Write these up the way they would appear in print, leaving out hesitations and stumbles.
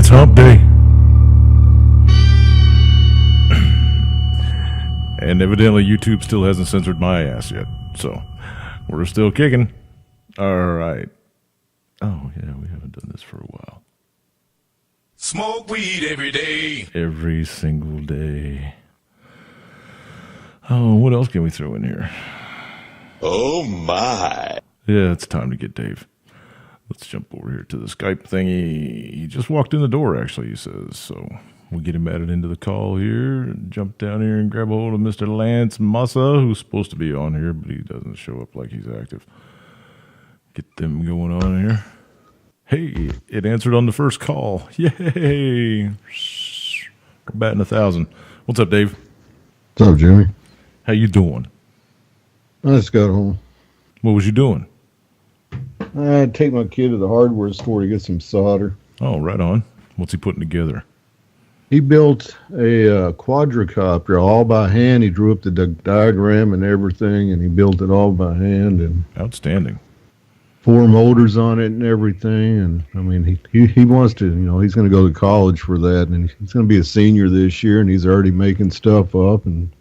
It's hump day. And evidently YouTube still hasn't censored my ass yet. So we're still kicking. All right. Oh, yeah, we haven't done this for a while. Smoke weed every day. Every single day. Oh, what else can we throw in here? Oh, my. Yeah, it's time to get Dave. Let's jump over here to the Skype thingy. He just walked in the door, actually, he says. So we'll get him added into the call here. And jump down here and grab a hold of Mr. Lance Massa, who's supposed to be on here, but he doesn't show up like he's active. Get them going on here. Hey, it answered on the first call. Yay! We're batting 1,000. What's up, Dave? What's up, Jimmy? How you doing? I just got home. What was you doing? I had to take my kid to the hardware store to get some solder. Oh, right on. What's he putting together? He built a quadricopter all by hand. He drew up the diagram and everything, and he built it all by hand. And Outstanding. 4 motors on it and everything. And I mean, he wants to, he's going to go to college for that, and he's going to be a senior this year, and he's already making stuff up, and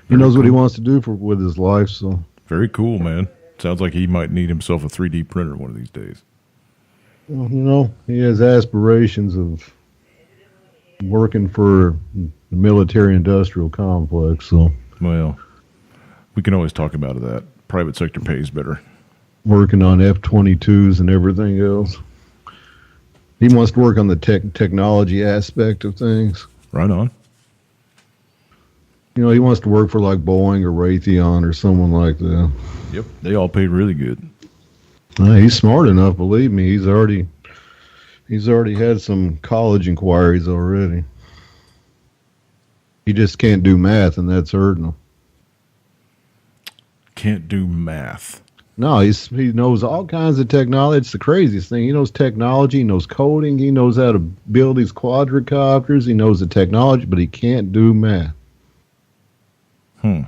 he knows what he wants to do with his life. So very cool, man. Sounds like he might need himself a 3D printer one of these days. Well, he has aspirations of working for the military-industrial complex. So, well, we can always talk about that. Private sector pays better. Working on F-22s and everything else. He wants to work on the technology aspect of things. Right on. He wants to work for like Boeing or Raytheon or someone like that. Yep, they all pay really good. He's smart enough, believe me. He's already had some college inquiries already. He just can't do math, and that's hurting him. Can't do math. No, he knows all kinds of technology. It's the craziest thing. He knows technology. He knows coding. He knows how to build these quadricopters. He knows the technology, but he can't do math. I'm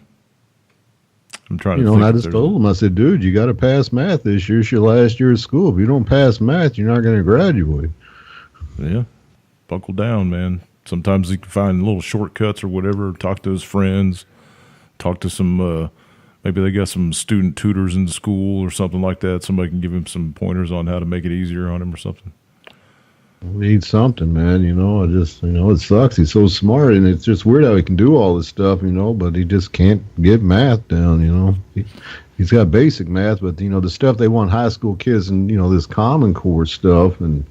trying to and I just told him, I said, dude, you got to pass math this year. It's your last year of school. If you don't pass math, you're not going to graduate. Yeah, buckle down, man. Sometimes he can find little shortcuts or whatever, talk to his friends, talk to some, maybe they got some student tutors in the school or something like that. Somebody can give him some pointers on how to make it easier on him or something. We need something, man. I just, it sucks. He's so smart, and it's just weird how he can do all this stuff, but he just can't get math down, He's got basic math, but, the stuff they want high school kids and, this Common Core stuff, and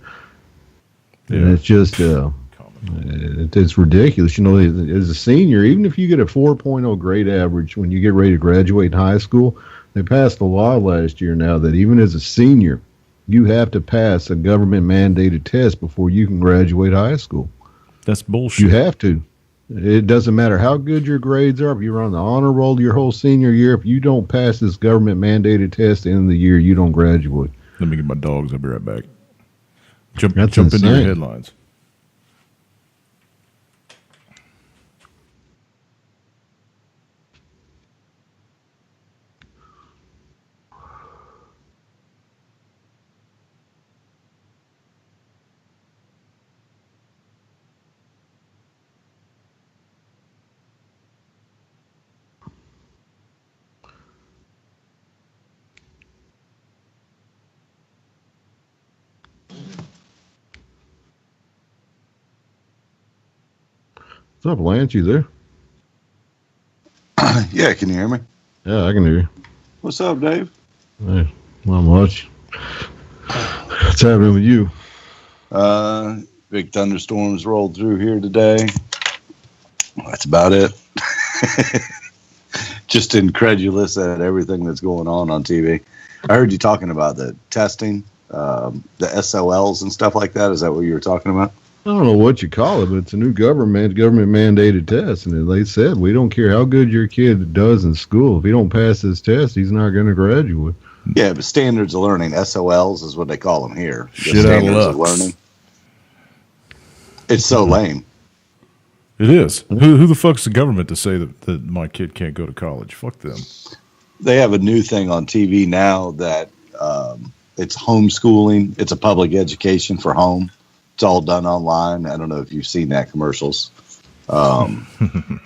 it's just, it's ridiculous. As a senior, even if you get a 4.0 grade average when you get ready to graduate in high school, they passed a law last year now that even as a senior, you have to pass a government-mandated test before you can graduate high school. That's bullshit. You have to. It doesn't matter how good your grades are. If you're on the honor roll your whole senior year, if you don't pass this government-mandated test at the end of the year, you don't graduate. Let me get my dogs. I'll be right back. Jump insane. Into your headlines. What's up, Lance? You there? Yeah, can you hear me? Yeah, I can hear you. What's up, Dave? Hey, not much. What's happening with you? Big thunderstorms rolled through here today. That's about it. Just incredulous at everything that's going on TV. I heard you talking about the testing, the SOLs and stuff like that. Is that what you were talking about? I don't know what you call it, but it's a new government-mandated test. And they said, we don't care how good your kid does in school. If he don't pass this test, he's not going to graduate. Yeah, but standards of learning, SOLs is what they call them here. Shit out of learning. It's so lame. It is. Who the fuck's the government to say that my kid can't go to college? Fuck them. They have a new thing on TV now that it's homeschooling. It's a public education for home. It's all done online. I don't know if you've seen that commercials.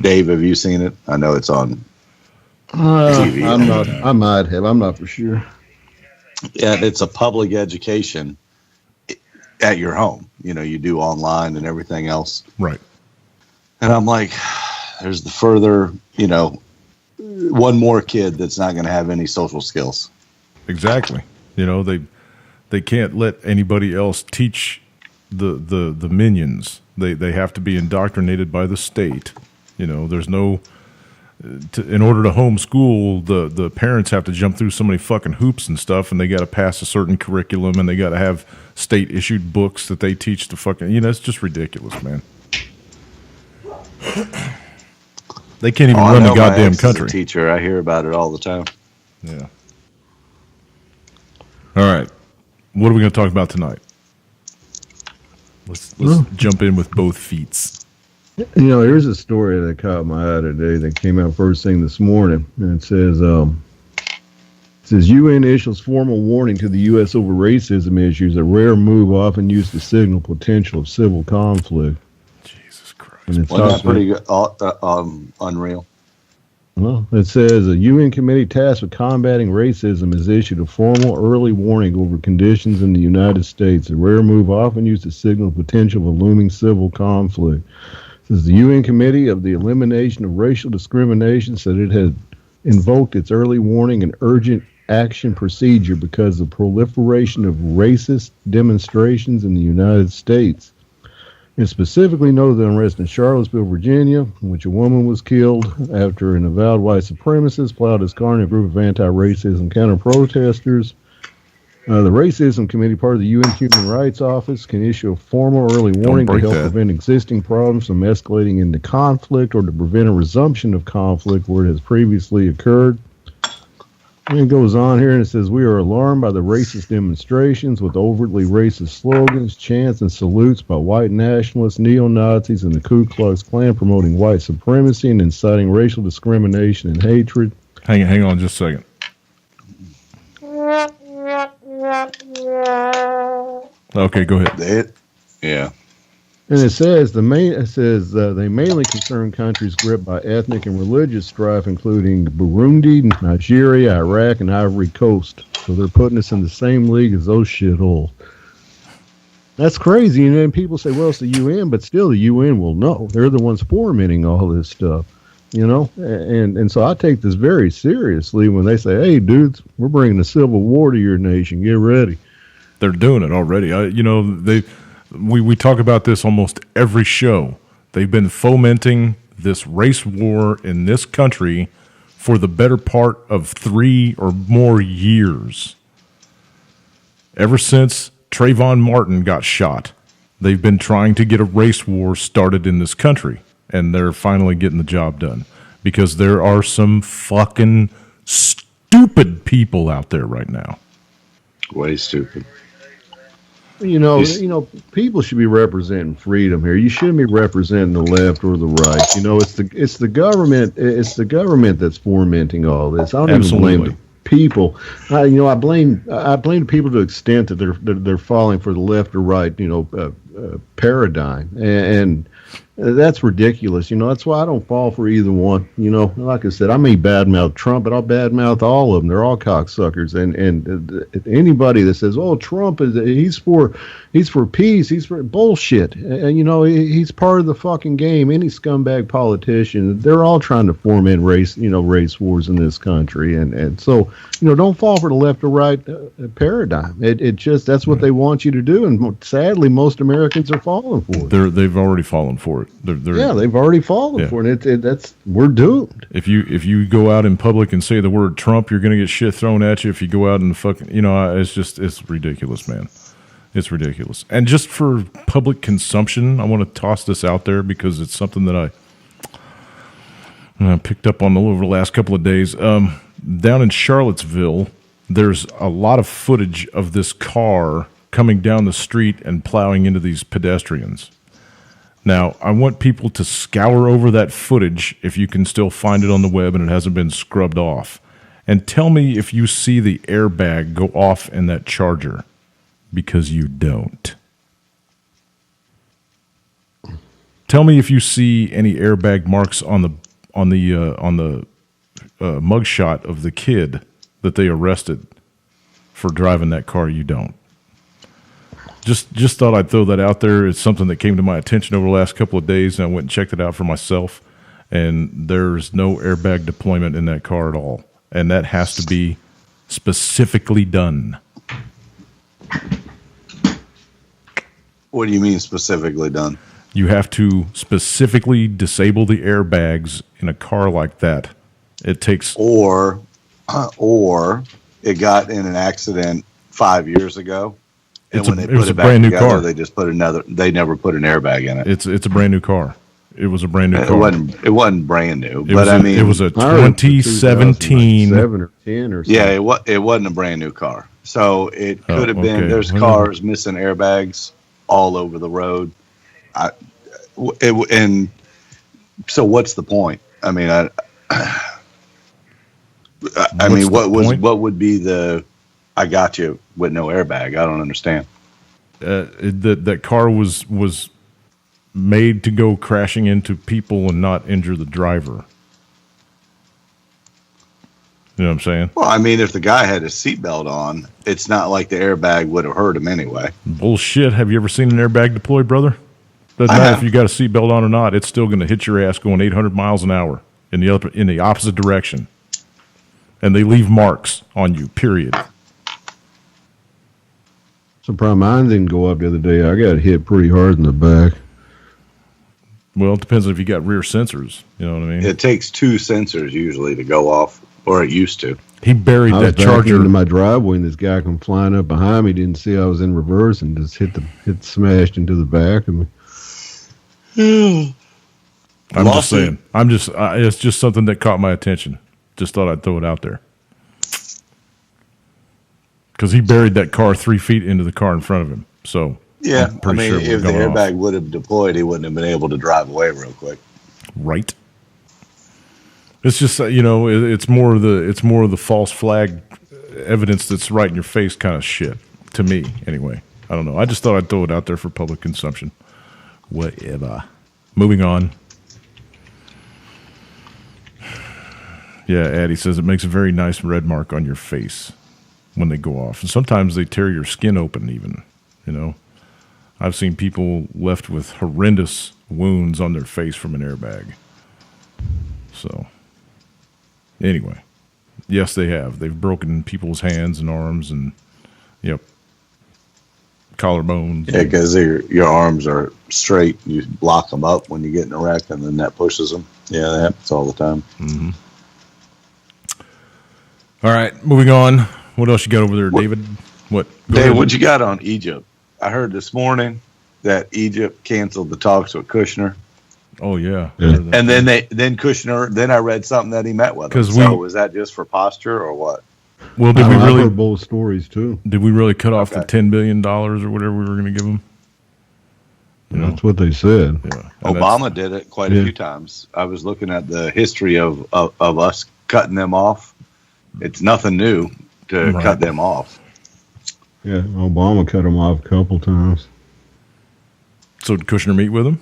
Dave, have you seen it? I know it's on TV. I'm not. I might have. I'm not for sure. Yeah, it's a public education at your home. You know, you do online and everything else. Right. And I'm like, there's the further, you know, one more kid that's not going to have any social skills. Exactly. You know, they can't let anybody else teach the minions. They have to be indoctrinated by the state. You know, there's no in order to homeschool, the parents have to jump through so many fucking hoops and stuff, and they got to pass a certain curriculum, and they got to have state issued books that they teach the fucking. You know, it's just ridiculous, man. They can't even run the goddamn country. As a teacher, I hear about it all the time. Yeah. All right. What are we going to talk about tonight? Let's jump in with both feet. You know, here's a story that caught my eye today that came out first thing this morning, and it says UN issues formal warning to the U.S. over racism issues, a rare move often used to signal potential of civil conflict. Jesus Christ. And it's Wasn't that pretty good, unreal? Well, it says a UN committee tasked with combating racism has issued a formal early warning over conditions in the United States, a rare move often used to signal potential of a looming civil conflict. It says the UN Committee of the Elimination of Racial Discrimination said it had invoked its early warning and urgent action procedure because of proliferation of racist demonstrations in the United States. It specifically noted the unrest in Charlottesville, Virginia, in which a woman was killed after an avowed white supremacist plowed his car in a group of anti-racism counter-protesters. The Racism Committee, part of the UN Human Rights Office, can issue a formal early warning to help prevent existing problems from escalating into conflict or to prevent a resumption of conflict where it has previously occurred. And it goes on here and it says, we are alarmed by the racist demonstrations with overtly racist slogans, chants, and salutes by white nationalists, neo-Nazis, and the Ku Klux Klan promoting white supremacy and inciting racial discrimination and hatred. Hang on just a second. Okay, go ahead. Yeah. And it says they mainly concern countries gripped by ethnic and religious strife, including Burundi, Nigeria, Iraq, and Ivory Coast. So they're putting us in the same league as those shitholes. That's crazy. And then people say, well, it's the UN, but still the UN will know. They're the ones fomenting all this stuff, you know? And so I take this very seriously when they say, hey, dudes, we're bringing a civil war to your nation. Get ready. They're doing it already. We talk about this almost every show. They've been fomenting this race war in this country for the better part of 3 or more years. Ever since Trayvon Martin got shot, they've been trying to get a race war started in this country, and they're finally getting the job done because there are some fucking stupid people out there right now. Way stupid. You know, people should be representing freedom here. You shouldn't be representing the left or the right. You know, it's the government. It's the government that's fomenting all this. I don't even blame the people. I blame the people to the extent that they're falling for the left or right. Paradigm, and that's ridiculous. You know, that's why I don't fall for either one. You know, like I said, I may badmouth Trump, but I'll badmouth all of them. They're all cocksuckers. And anybody that says, "Oh, Trump he's for peace, he's for bullshit," and he's part of the fucking game. Any scumbag politician, they're all trying to foment race wars in this country. And so don't fall for the left or right paradigm. It just that's what they want you to do. And sadly, most Americans are falling for it. They've already fallen for it. They've already fallen for it. We're doomed. If you go out in public and say the word Trump, you're going to get shit thrown at you. If you go out and fucking, it's ridiculous, man. It's ridiculous. And just for public consumption, I want to toss this out there because it's something that I picked up on over the last couple of days. Down in Charlottesville, there's a lot of footage of this car coming down the street and plowing into these pedestrians. Now, I want people to scour over that footage if you can still find it on the web and it hasn't been scrubbed off. And tell me if you see the airbag go off in that Charger, because you don't. Tell me if you see any airbag marks on the mugshot of the kid that they arrested for driving that car. You don't. Just thought I'd throw that out there. It's something that came to my attention over the last couple of days, and I went and checked it out for myself. And there's no airbag deployment in that car at all, and that has to be specifically done. What do you mean specifically done? You have to specifically disable the airbags in a car like that. It takes Or it got in an accident 5 years ago, and It's when a- they it was put a it back brand new together, car. they just put another. They never put an airbag in it. it's a brand new car. It was a brand new car. It wasn't brand new, It but was I a- mean, it was a I heard it's a 2017. 2007 or 10 or something. yeah, it wasn't a brand new car, so it Oh, could have been. okay. There's Well, cars missing airbags all over the road. And so what's the point? I mean, I What's mean, the point? what would be the? I got you with no airbag. I don't understand. That car was made to go crashing into people and not injure the driver. You know what I'm saying? Well, I mean, if the guy had his seatbelt on, it's not like the airbag would have hurt him anyway. Bullshit. Have you ever seen an airbag deploy, brother? Doesn't I matter have. if you got a seatbelt on or not. It's still going to hit your ass going 800 miles an hour in the opposite direction, and they leave marks on you. Period. Surprised mine didn't go up the other day. I got hit pretty hard in the back. Well, it depends on if you got rear sensors. You know what I mean? It takes two sensors usually to go off, or it used to. He buried I was that back Charger. into my driveway, and this guy come flying up behind me. Didn't see I was in reverse, and just smashed into the back of me. I'm just Lawsuit. saying. It's just something that caught my attention. Just thought I'd throw it out there. Because he buried that car 3 feet into the car in front of him. So Yeah, I'm I pretty mean, sure it if would've the gone off. airbag would have deployed, he wouldn't have been able to drive away real quick. Right. It's just it's more of the false flag evidence that's right in your face kind of shit to me. Anyway, I don't know. I just thought I'd throw it out there for public consumption. Whatever. Moving on. Yeah, Addie says it makes a very nice red mark on your face when they go off. And sometimes they tear your skin open even, I've seen people left with horrendous wounds on their face from an airbag. So, anyway, yes, they have. They've broken people's hands and arms and, collarbones. Yeah, because your arms are straight. You lock them up when you get in a wreck, and then that pushes them. Yeah, that happens all the time. Mm-hmm. All right, moving on. What else you got over there, David? What? Go Dave, ahead. what you got on Egypt? I heard this morning that Egypt canceled the talks with Kushner, Oh, yeah. Yeah. and then Kushner. Then I read something that he met with him. 'Cause So we- was that just for posture or what? Well, did we I've really heard both stories too. cut off the Okay. $10 billion or whatever we were going to give them? That's what they said. Yeah. And Obama did it quite a Yeah. few times. I was looking at the history of us cutting them off. It's nothing new to Right. cut them off. Yeah, Obama cut him off a couple times. So did Kushner meet with him?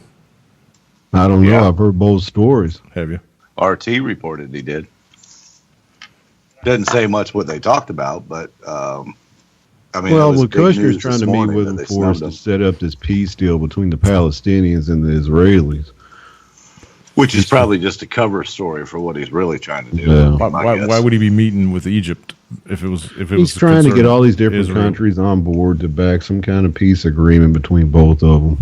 I don't know. Yeah. I've heard both stories. Have you? RT reported he did. Doesn't say much what they talked about, but I mean, it Well, was what big Kushner's news trying this to meet morning with that him they for is snubbed to him. set up this peace deal between the Palestinians and the Israelis. Which is probably just a cover story for what he's really trying to do. Yeah. Why would he be meeting with Egypt if it was He's trying to get all these different Israel? countries on board to back some kind of peace agreement between both of them.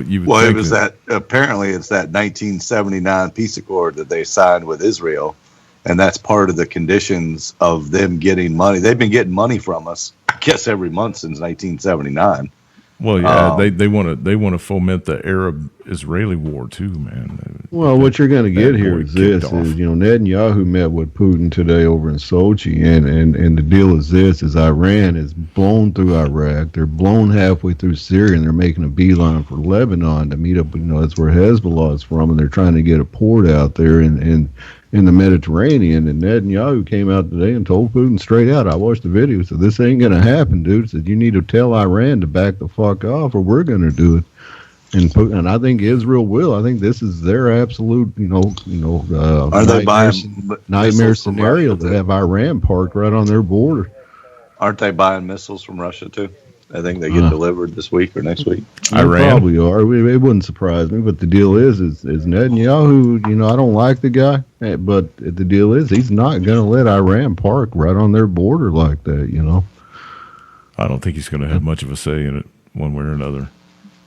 You would Well, it think was that apparently it's that 1979 peace accord that they signed with Israel, and that's part of the conditions of them getting money. They've been getting money from us, I guess, every month since 1979. Well, yeah, they want to foment the Arab-Israeli war too, man. Well, what you're going to get Bad here boy is this: kicked off. is Netanyahu met with Putin today over in Sochi, and the deal is this: is Iran is blown through Iraq, they're blown halfway through Syria, and they're making a beeline for Lebanon to meet up. That's where Hezbollah is from, and they're trying to get a port out there in the Mediterranean. And Netanyahu came out today and told Putin straight out. I watched the video. Said this ain't going to happen, dude. Said you need to tell Iran to back the fuck off, or we're going to do it. And I think Israel will. I think this is their absolute, Are they buying nightmare missiles from scenario Russia, to too? have Iran parked right on their border. Aren't they buying missiles from Russia too? I think they get delivered this week or next week. They Iran? probably are. It wouldn't surprise me. But the deal is Netanyahu. I don't like the guy, but the deal is he's not going to let Iran park right on their border like that. I don't think he's going to have much of a say in it one way or another.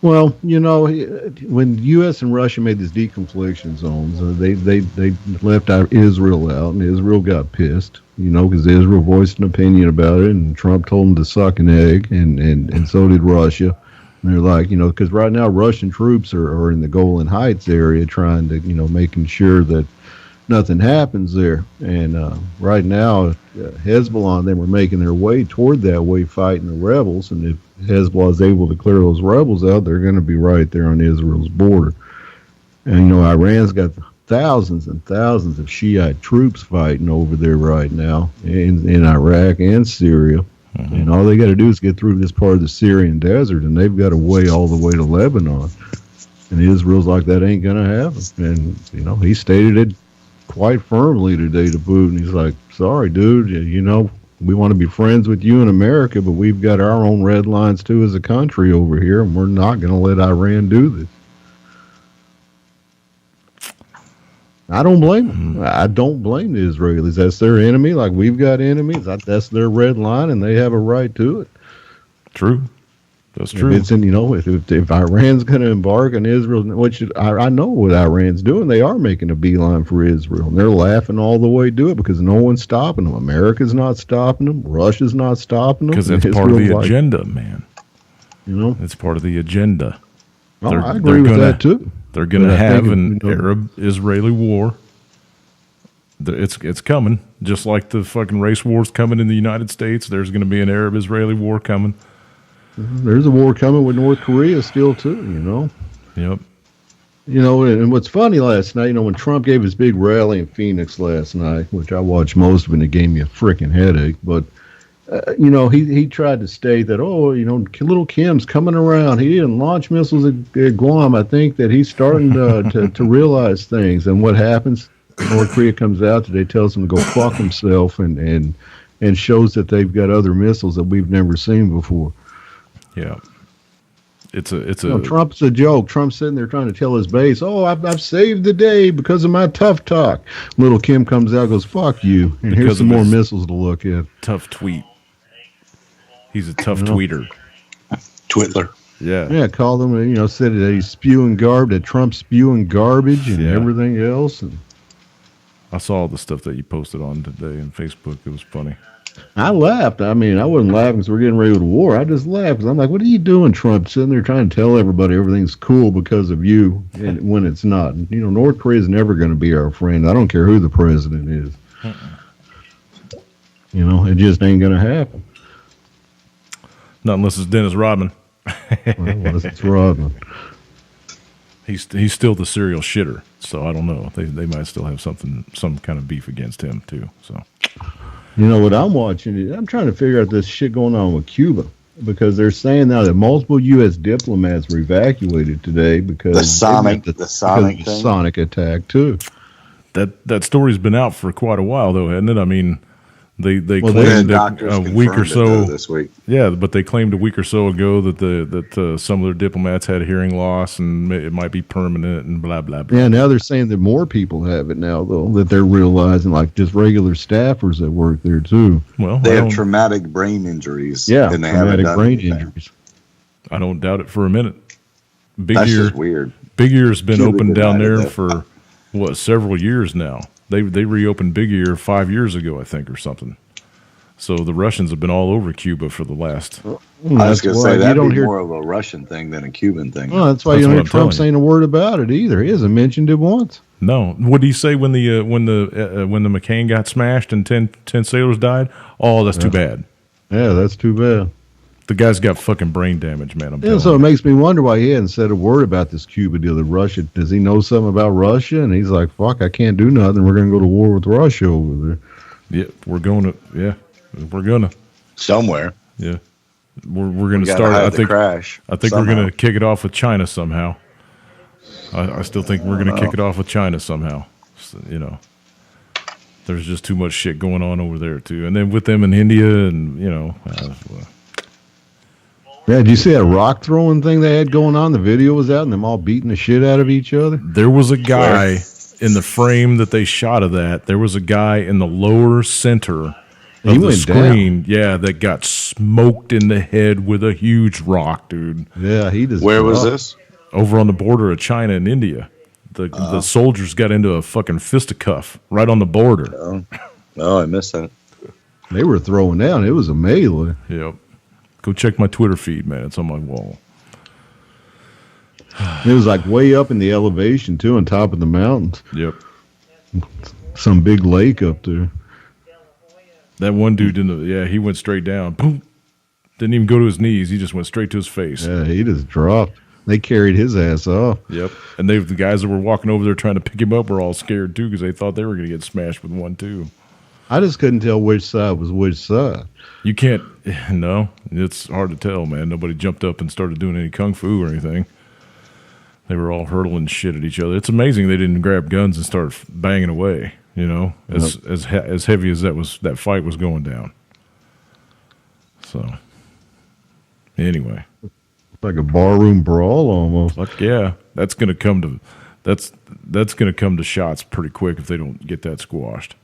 Well, when U.S. and Russia made these deconfliction zones, they left out Israel out, and Israel got pissed, because Israel voiced an opinion about it, and Trump told them to suck an egg, and so did Russia. And they're like, because right now Russian troops are in the Golan Heights area trying to, making sure that nothing happens there. And right now, Hezbollah and them are making their way toward that way, fighting the rebels. And if Hezbollah is able to clear those rebels out, they're going to be right there on Israel's border. And, Iran's got thousands and thousands of Shiite troops fighting over there right now in Iraq and Syria. Mm-hmm. And all they got to do is get through this part of the Syrian desert, and they've got a way all the way to Lebanon. And Israel's like, that ain't going to happen. And, he stated it quite firmly today to Putin. He's like, sorry, dude, we want to be friends with you in America, but we've got our own red lines too as a country over here, and we're not going to let Iran do this. I don't blame them. I don't blame the Israelis. That's their enemy, like we've got enemies. That's their red line, and they have a right to it. True. That's true. If it's if Iran's going to embark on Israel, which I know what Iran's doing, they are making a beeline for Israel. And they're laughing all the way to it because no one's stopping them. America's not stopping them. Russia's not stopping them. Because that's part of the agenda, man. It's part of the agenda. Oh, I agree with that too. They're going to have an Arab-Israeli war. It's coming. Just like the fucking race war's coming in the United States, there's going to be an Arab-Israeli war coming. There's a war coming with North Korea still too, Yep. And what's funny last night, when Trump gave his big rally in Phoenix last night, which I watched most of it, and it gave me a freaking headache. But he tried to state that, little Kim's coming around. He didn't launch missiles at Guam. I think that he's starting to realize things. And what happens? North Korea comes out today, tells him to go fuck himself, and shows that they've got other missiles that we've never seen before. Yeah, it's Trump's a joke. Trump's sitting there trying to tell his base, I've saved the day because of my tough talk. Little Kim comes out and goes, fuck you, and here's some more missiles to look at. Tough tweet. He's a tough tweeter. Twitler. Yeah, called him, said that he's spewing that Trump's spewing garbage and everything else. And I saw the stuff that you posted on today on Facebook. It was funny. I laughed. I mean, I wasn't laughing because we're getting ready with war. I just laughed because I'm like, what are you doing, Trump? Sitting there trying to tell everybody everything's cool because of you, and when it's not. North Korea is never going to be our friend. I don't care who the president is. It just ain't going to happen. Not unless it's Dennis Rodman. Unless it's Rodman. He's still the serial shitter, so I don't know. They might still have some kind of beef against him too. So. What I'm watching is I'm trying to figure out this shit going on with Cuba, because they're saying now that multiple U.S. diplomats were evacuated today because the sonic attack too. That story's been out for quite a while though, hasn't it? I mean, they claimed a week or so this week. Yeah, but they claimed a week or so ago that some of their diplomats had hearing loss and it might be permanent and blah blah blah. Yeah, now they're saying that more people have it now though, that they're realizing, like just regular staffers that work there too. Well, they have traumatic brain injuries. Yeah, and they traumatic brain injuries. I don't doubt it for a minute. That's just weird. Big Ear's been open down there for several years now. They reopened Big Ear 5 years ago, I think, or something. So the Russians have been all over Cuba for the last. I was going to say that'd be more of a Russian thing than a Cuban thing. Well, that's why you don't hear Trump saying a word about it either. He hasn't mentioned it once. No. What did he say when the McCain got smashed and 10 sailors died? Oh, that's too bad. Yeah, that's too bad. The guy's got fucking brain damage, man. I'm so it makes me wonder why he hadn't said a word about this Cuba deal. That Russia, does he know something about Russia? And he's like, fuck, I can't do nothing. We're going to go to war with Russia over there. Yeah, we're going to. Yeah, we're going to. Somewhere. Yeah. We're going We to gotta start. hide I the think crash. we're somehow. going to kick it off with China somehow. I still think we're going to kick it off with China somehow. So, you know, there's just too much shit going on over there too, and then with them in India, and you know. Yeah, did you see that rock throwing thing they had going on? The video was out and them all beating the shit out of each other. There was a guy in the frame that they shot of that. There was a guy in the lower center He of the went screen, yeah, that got smoked in the head with a huge rock, dude. Yeah, he just. Where was this? Over on the border of China and India. The soldiers got into a fucking fisticuff right on the border. Oh, I missed that. They were throwing down. It was a melee. Yep. Go check my Twitter feed, man. It's on my wall. It was like way up in the elevation too, on top of the mountains. Yep. Some big lake up there. That one dude he went straight down. Boom. Didn't even go to his knees. He just went straight to his face. Yeah, he just dropped. They carried his ass off. Yep. And the guys that were walking over there trying to pick him up were all scared too because they thought they were going to get smashed with one too. I just couldn't tell which side was which side. You can't. No, it's hard to tell, man. Nobody jumped up and started doing any kung fu or anything. They were all hurtling shit at each other. It's amazing they didn't grab guns and start banging away. You know, as heavy as that fight was going down. So, anyway, Like a barroom brawl almost. fuck yeah, that's gonna come to shots pretty quick if they don't get that squashed.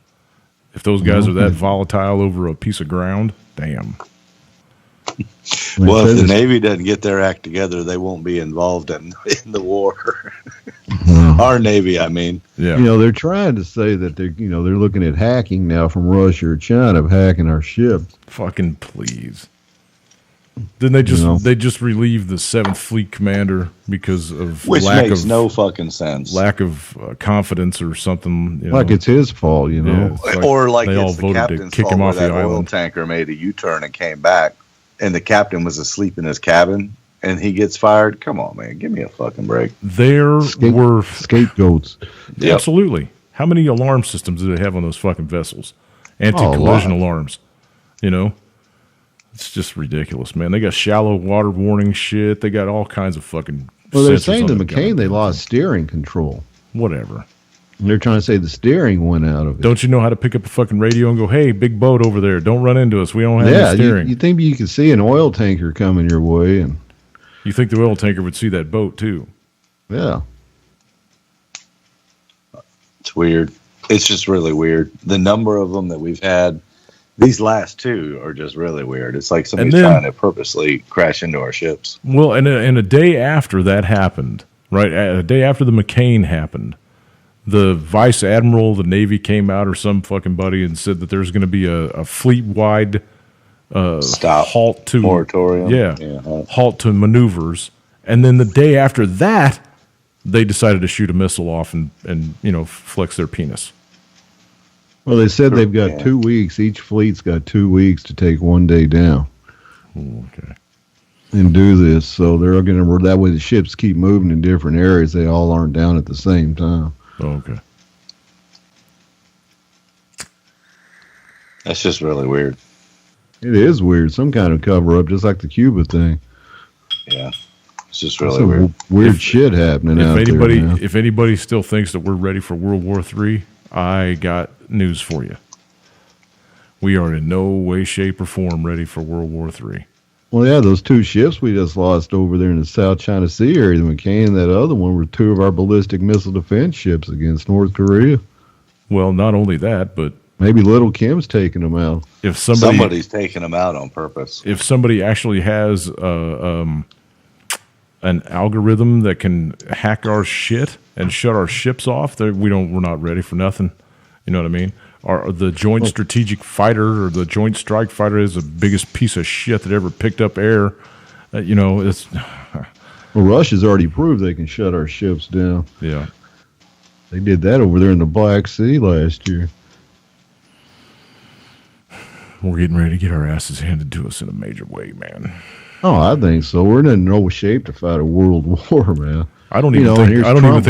If those guys are that volatile over a piece of ground, damn. Well, if the Navy doesn't get their act together, they won't be involved in the war. Our Navy, I mean. Yeah. You know, they're trying to say that they're looking at hacking now from Russia or China of hacking our ships. Fucking please. Didn't they just relieve the 7th Fleet Commander because of Which lack makes of no fucking sense. lack of confidence or something? You Like know? it's his fault, you know. Yeah, it's Or like they all it's the voted to captain's kick fault him where off the that oil island. tanker made a U-turn and came back, and the captain was asleep in his cabin, and he gets fired. Come on, man, give me a fucking break. There were Scapegoats. Yep. absolutely. How many alarm systems do they have on those fucking vessels? Anti-collision lot. alarms. You know, it's just ridiculous, man. They got shallow water warning shit. They got all kinds of fucking. Well, they're sensors saying on to the McCain gun. they lost steering control. Whatever. And they're trying to say the steering went out of it. Don't you know how to pick up a fucking radio and go, "Hey, big boat over there, don't run into us. We don't have any steering." you think you could see an oil tanker coming your way, and You think the oil tanker would see that boat too? yeah, It's weird. It's just really weird. The number of them that we've had, these last two are just really weird. It's like somebody's And then- trying to purposely crash into our ships. Well, and a day after that happened, right? A day after the McCain happened, the vice admiral of the Navy came out or some fucking buddy and said that there's going to be a fleet-wide Stop. halt to Moratorium. Yeah, halt to maneuvers. And then the day after that, they decided to shoot a missile off and flex their penis. well, they said they've got Yeah. 2 weeks. Each fleet's got 2 weeks to take one day down Okay. and do this. So they're going to that way the ships keep moving in different areas. They all aren't down at the same time. Okay. That's just really weird. It is weird. Some kind of cover up, just like the Cuba thing. Yeah. It's just really Some weird. weird shit happening out there. Now. If anybody still thinks that we're ready for World War III, I got news for you. We are in no way, shape, or form ready for World War III. Well, yeah, those 2 ships we just lost over there in the South China Sea area, the McCain and that other one, were 2 of our ballistic missile defense ships against North Korea. Well, not only that, but Maybe Little Kim's taking them out. if Somebody's taking them out on purpose. if somebody actually has an algorithm that can hack our shit and shut our ships off, we're not ready for nothing. You know what I mean? The Joint Strategic Fighter or the Joint Strike Fighter is the biggest piece of shit that ever picked up air. It's Well, Russia's already proved they can shut our ships down. yeah. They did that over there in the Black Sea last year. we're getting ready to get our asses handed to us in a major way, man. Oh, I think so. We're in no shape to fight a world war, man. I don't even think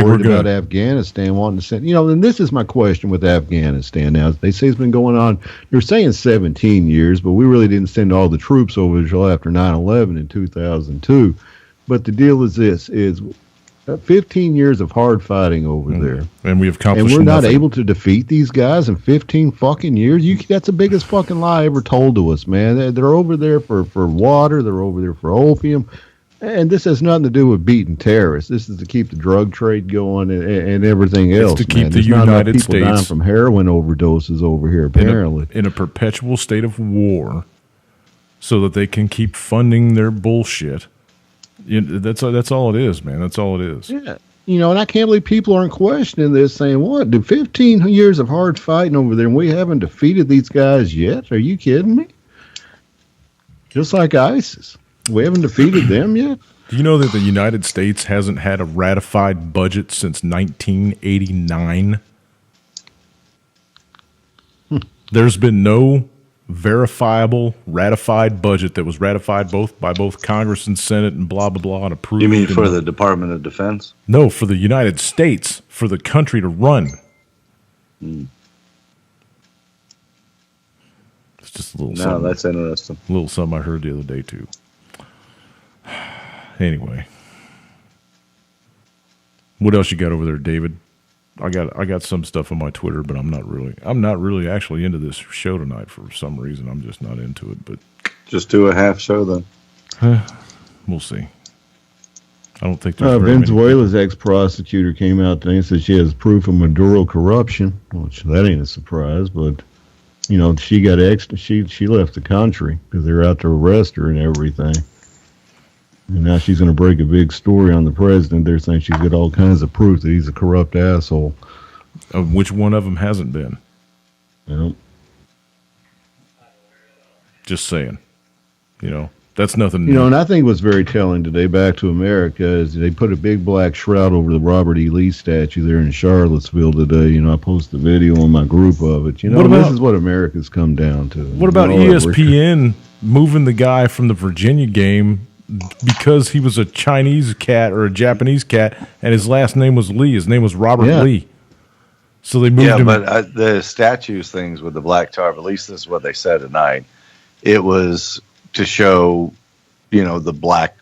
we're about good. Afghanistan wanting to send. And this is my question with Afghanistan. Now they say it's been going on. They're saying 17 years, but we really didn't send all the troops over until after 9/11 in 2002. But the deal is this: is 15 years of hard fighting over there, and we have accomplished and we're not nothing. able to defeat these guys in 15 fucking years. That's the biggest fucking lie ever told to us, man. They're over there for water. They're over there for opium. And this has nothing to do with beating terrorists. This is to keep the drug trade going and everything else. It's to keep the There's not enough United people dying States from heroin overdoses over here, apparently. in a perpetual state of war, so that they can keep funding their bullshit. That's all it is, man. That's all it is. Yeah. And I can't believe people aren't questioning this, saying, what? 15 years of hard fighting over there, and we haven't defeated these guys yet? Are you kidding me? Just like ISIS. We haven't defeated them yet? Do you know that the United States hasn't had a ratified budget since 1989? There's been no verifiable, ratified budget that was ratified by both Congress and Senate and blah, blah, blah, and approved. You mean for the Department of Defense? No, for the United States, for the country to run. It's just a little something. No, that's interesting. A little something I heard the other day, too. Anyway, what else you got over there, David? I got some stuff on my Twitter, but I'm not really actually into this show tonight for some reason. I'm just not into it. But just do a half show then. We'll see. I don't think there's very Venezuela's ex-prosecutor came out today and said she has proof of Maduro corruption, which that ain't a surprise. But she got she left the country because they were out to arrest her and everything. And now she's going to break a big story on the president. They're saying she's got all kinds of proof that he's a corrupt asshole. Which one of them hasn't been? Yep. Just saying. That's nothing new. And I think what's very telling today, back to America, is they put a big black shroud over the Robert E. Lee statue there in Charlottesville today. I posted a video on my group of it. This is what America's come down to. What about ESPN moving the guy from the Virginia game because he was a Chinese cat or a Japanese cat, and his last name was Lee. His name was Robert Lee. So they moved him. Yeah, but the statues things with the black tar, at least this is what they said tonight. It was to show, the black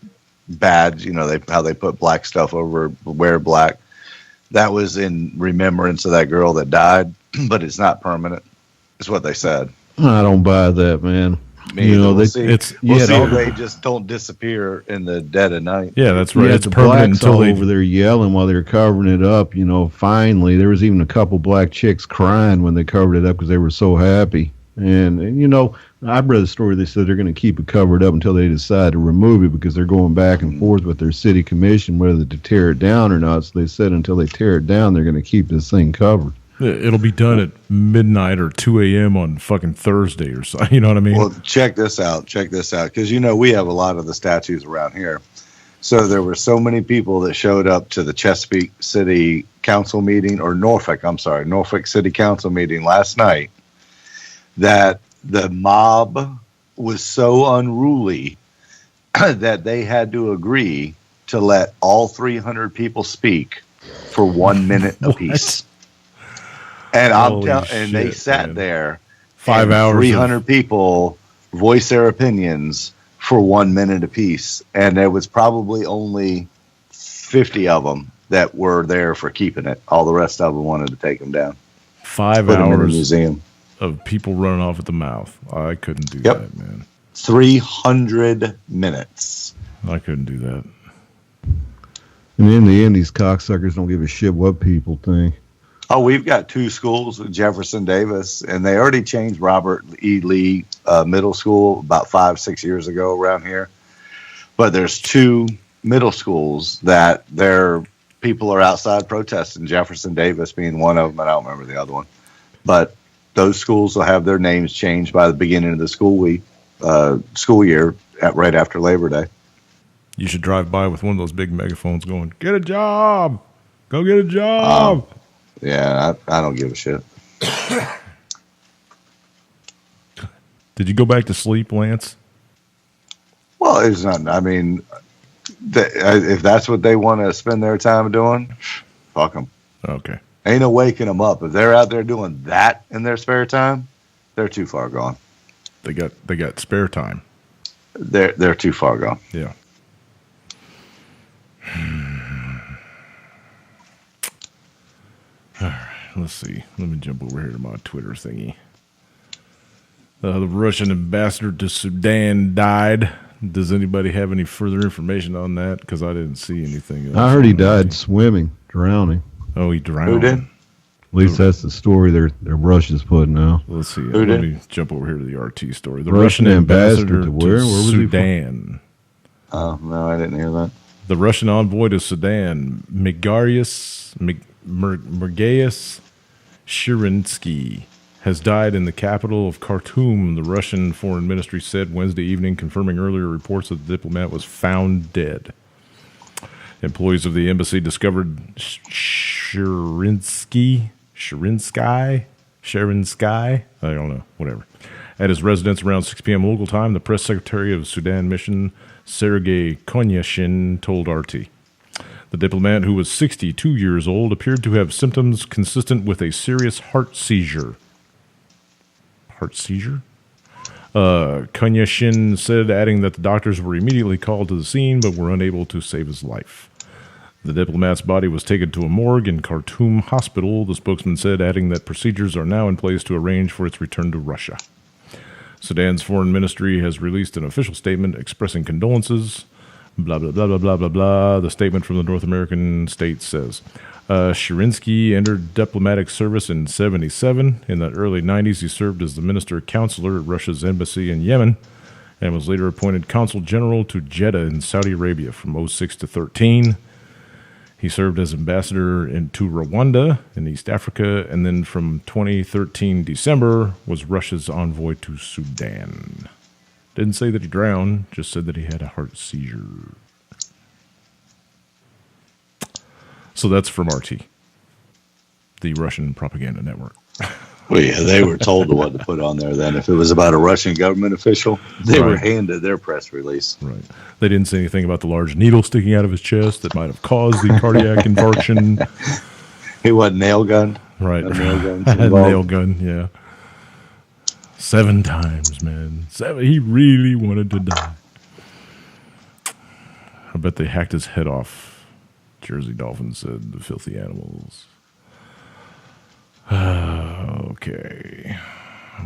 badge, how they put black stuff over, wear black. That was in remembrance of that girl that died, but it's not permanent. Is what they said. I don't buy that, man. We'll see they just don't disappear in the dead of night. Yeah, that's right. Yeah, it's the permanent blacks until all they over there yelling while they're covering it up. Finally, there was even a couple black chicks crying when they covered it up because they were so happy. And I've read a story. They said they're going to keep it covered up until they decide to remove it because they're going back and forth with their city commission whether to tear it down or not. So they said until they tear it down, they're going to keep this thing covered. It'll be done at midnight or 2 a.m. on fucking Thursday or something. You know what I mean? Well, check this out. Because, we have a lot of the statues around here. So there were so many people that showed up to the Chesapeake City Council meeting, or Norfolk City Council meeting last night, that the mob was so unruly that they had to agree to let all 300 people speak for 1 minute apiece. And they sat there 5 hours. 300 people voice their opinions for 1 minute apiece, and there was probably only 50 of them that were there for keeping it. All the rest of them wanted to take them down. 5 Put them in the hours museum of people running off at the mouth. I couldn't do that, man. 300 minutes. I couldn't do that. And in the end, these cocksuckers don't give a shit what people think. Oh, we've got 2 schools, Jefferson Davis, and they already changed Robert E. Lee Middle School about 5-6 years ago around here. But there's 2 middle schools that their people are outside protesting, Jefferson Davis being one of them, and I don't remember the other one. But those schools will have their names changed by the beginning of the school year right after Labor Day. You should drive by with one of those big megaphones going, "Get a job! Go get a job!" Yeah, I don't give a shit. Did you go back to sleep, Lance? Well, it's not. I mean, if that's what they want to spend their time doing, fuck them. Okay. Ain't no waking them up. If they're out there doing that in their spare time, they're too far gone. They got spare time. They're too far gone. Yeah. All right, let's see. Let me jump over here to my Twitter thingy. The Russian ambassador to Sudan died. Does anybody have any further information on that? Because I didn't see anything else. I heard he died swimming, drowning. Oh, he drowned. Who did? At least that's the story their Russia's putting out. Let's see. Who Let did? me jump over here to the RT story. The Russian ambassador to where? Where was he from? Sudan. Oh, no, I didn't hear that. The Russian envoy to Sudan, Mirgaius Shirinsky, has died in the capital of Khartoum, the Russian Foreign Ministry said Wednesday evening, confirming earlier reports that the diplomat was found dead. Employees of the embassy discovered Shirinsky, I don't know, whatever, at his residence around 6 p.m. local time. The press secretary of Sudan mission, Sergei Konyashin, told RT. The diplomat, who was 62 years old, appeared to have symptoms consistent with a serious heart seizure. Konyashin said, adding that the doctors were immediately called to the scene but were unable to save his life. The diplomat's body was taken to a morgue in Khartoum Hospital, the spokesman said, adding that procedures are now in place to arrange for its return to Russia. Sudan's foreign ministry has released an official statement expressing condolences. Blah, blah, blah, blah, blah, blah, blah. The statement from the North American state says, Shirinsky entered diplomatic service in 1977. In the early 90s, he served as the minister counselor at Russia's embassy in Yemen and was later appointed consul general to Jeddah in Saudi Arabia from 2006 to 2013. He served as ambassador to Rwanda in East Africa, and then from 2013 December was Russia's envoy to Sudan. Didn't say that he drowned, just said that he had a heart seizure. So that's from RT, the Russian propaganda network. Well, yeah, they were told what to put on there then. If it was about a Russian government official, they were handed their press release. Right. They didn't say anything about the large needle sticking out of his chest that might have caused the cardiac infarction. He wasn't nail gunned. Right. No nail guns Nail involved. gun, yeah. 7 times, man. 7. He really wanted to die. I bet they hacked his head off. Jersey Dolphins said, the filthy animals. Okay.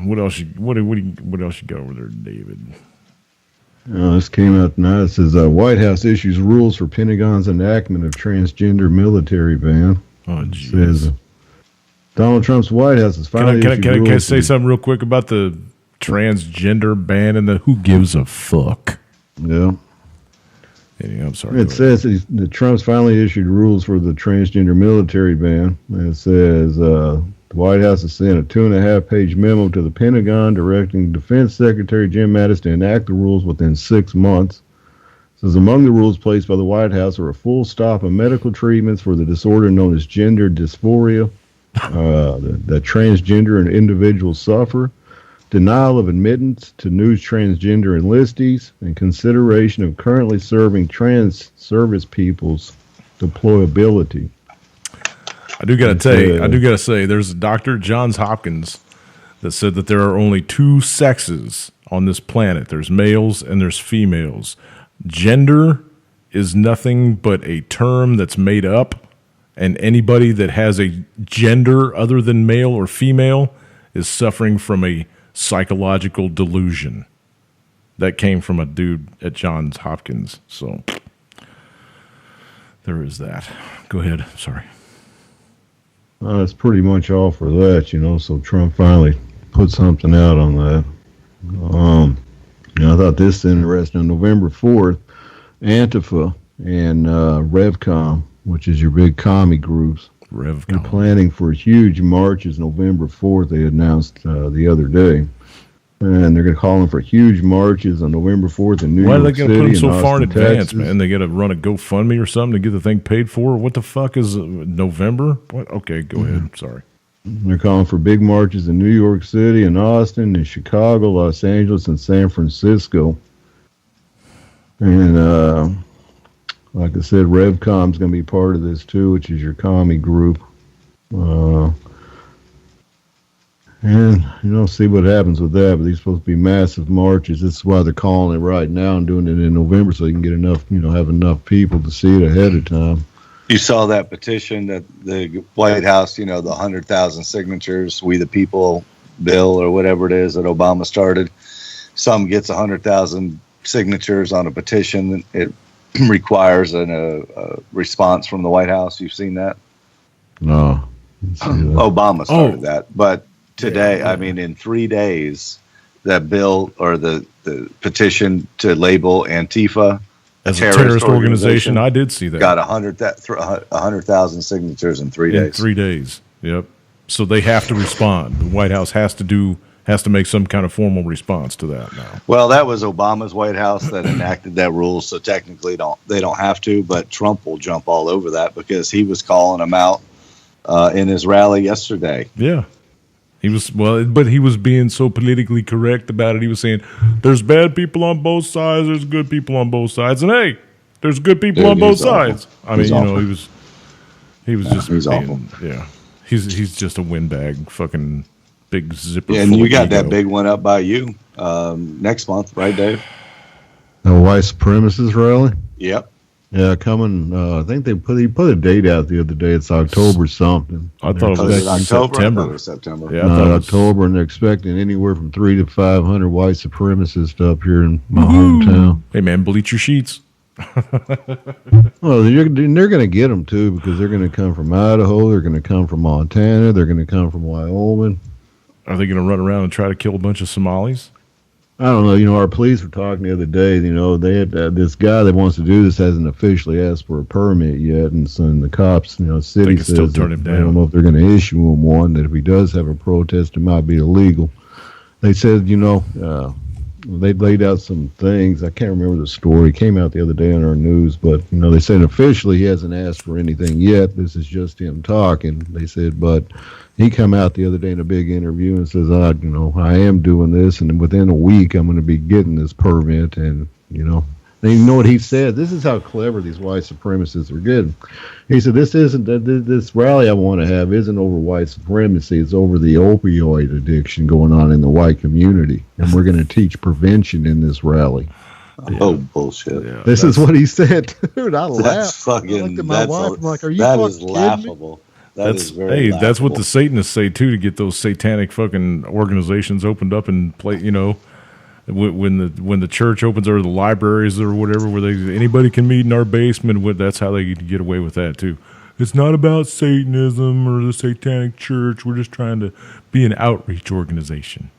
What else you got over there, David? This came out tonight. It says White House issues rules for Pentagon's enactment of transgender military ban. Oh, It jeez. says Donald Trump's White House has finally issued Can I rules say for- something real quick about the transgender ban and the who gives a fuck? Yeah. Anyway, I'm sorry. It says that Trump's finally issued rules for the transgender military ban. And it says the White House has sent a 2.5-page memo to the Pentagon directing Defense Secretary Jim Mattis to enact the rules within 6 months. It says among the rules placed by the White House are a full stop on medical treatments for the disorder known as gender dysphoria that transgender and individuals suffer, denial of admittance to new transgender enlistees, and consideration of currently serving trans service people's deployability. I do gotta say, there's a Dr. Johns Hopkins that said that there are only 2 sexes on this planet. There's males and there's females. Gender is nothing but a term that's made up, and anybody that has a gender other than male or female is suffering from a psychological delusion. That came from a dude at Johns Hopkins. So there is that. Go ahead. Sorry. That's pretty much all for that, so Trump finally put something out on that. I thought this was interesting. On November 4th, Antifa and Revcom, which is your big commie groups, they're Revcom. planning for huge marches November 4th, they announced the other day. And they're going to call for huge marches on November 4th in New Why are York they City. going to put them so and far in Austin, advance, Texas. man? They got to run a GoFundMe or something to get the thing paid for? What the fuck is November? What? Okay, go ahead. Sorry. They're calling for big marches in New York City and Austin and Chicago, Los Angeles, and San Francisco. And like I said, RevCom's going to be part of this too, which is your commie group. And, see what happens with that. But these supposed to be massive marches. This is why they're calling it right now and doing it in November so you can get enough, have enough people to see it ahead of time. You saw that petition that the White House, the 100,000 signatures, We the People bill or whatever it is that Obama started. Some gets 100,000 signatures on a petition. It requires a response from the White House. You've seen that? No. Obama started that. But today, in 3 days, that bill or the petition to label Antifa as a terrorist organization, I did see that. Got 100,000 signatures in 3 days. In 3 days, yep. So they have to respond. The White House has to make some kind of formal response to that now. Well, that was Obama's White House that enacted that rule, so technically they don't have to. But Trump will jump all over that because he was calling them out in his rally yesterday. Yeah. He was but he was being so politically correct about it. He was saying, "There's bad people on both sides. There's good people on both sides, and hey, there's good people on both sides." I mean, he was just he's awful. Yeah, he's just a windbag, fucking big zipper. Yeah, and you got that big one up by you next month, right, Dave? The white supremacist rally. Yep. Yeah, coming. I think he put a date out the other day. It's October something. I thought it was October. September. Yeah, October, and they're expecting anywhere from 300 to 500 white supremacists up here in my hometown. Hey man, bleach your sheets. Well, they're going to get them too because they're going to come from Idaho. They're going to come from Montana. They're going to come from Wyoming. Are they going to run around and try to kill a bunch of Somalis? I don't know. Our police were talking the other day. They had this guy that wants to do this hasn't officially asked for a permit yet, and so the cops, city says still turn him down. I don't know if they're going to issue him one. That if he does have a protest, it might be illegal. They said, they laid out some things. I can't remember the story. It came out the other day on our news, but they said officially he hasn't asked for anything yet. This is just him talking. They said, but he come out the other day in a big interview and says, I am doing this, and within a week I'm going to be getting this permit. And they know what he said. This is how clever these white supremacists are getting. He said, this rally I want to have isn't over white supremacy. It's over the opioid addiction going on in the white community, and we're going to teach prevention in this rally. Yeah. Oh, bullshit. Yeah, this is what he said. Dude, I laughed. That's fucking, I looked at my wife. I'm like, are you fucking kidding laughable. Me? That's what the Satanists say too, to get those satanic fucking organizations opened up and play. When the church opens or the libraries or whatever, where anybody can meet in our basement. That's how they get away with that too. It's not about Satanism or the Satanic Church. We're just trying to be an outreach organization.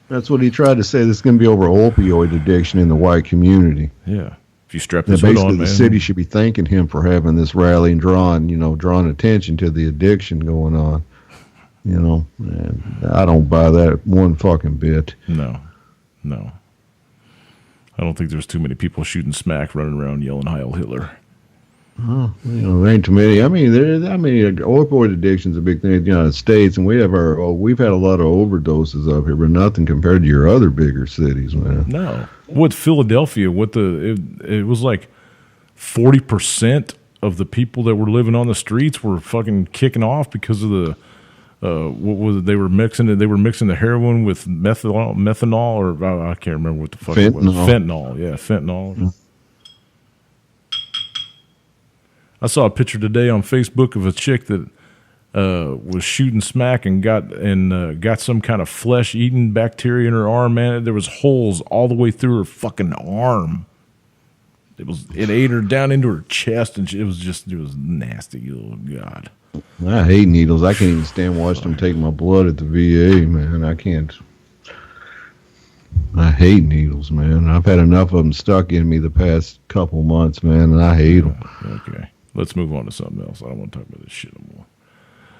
That's what he tried to say. This is going to be over opioid addiction in the white community. Yeah. If you strap this hood on, man. The city should be thanking him for having this rally and drawing attention to the addiction going on. And I don't buy that one fucking bit. No. I don't think there's too many people shooting smack, running around yelling Heil Hitler. There ain't too many. Opioid addiction's a big thing in the United States, and we've had a lot of overdoses up here, but nothing compared to your other bigger cities, man. No. With Philadelphia, it was like 40% of the people that were living on the streets were fucking kicking off because of the what was it? They were mixing the heroin with methanol, or I can't remember what the fuck it was. Fentanyl. Yeah, fentanyl. Mm-hmm. I saw a picture today on Facebook of a chick that was shooting smack and got some kind of flesh-eating bacteria in her arm. Man, there was holes all the way through her fucking arm. It ate her down into her chest, and it was nasty. Oh God. I hate needles. I can't even stand watching them take my blood at the VA, man. I can't. I hate needles, man. I've had enough of them stuck in me the past couple months, man, and I hate them. Okay. Let's move on to something else. I don't want to talk about this shit anymore.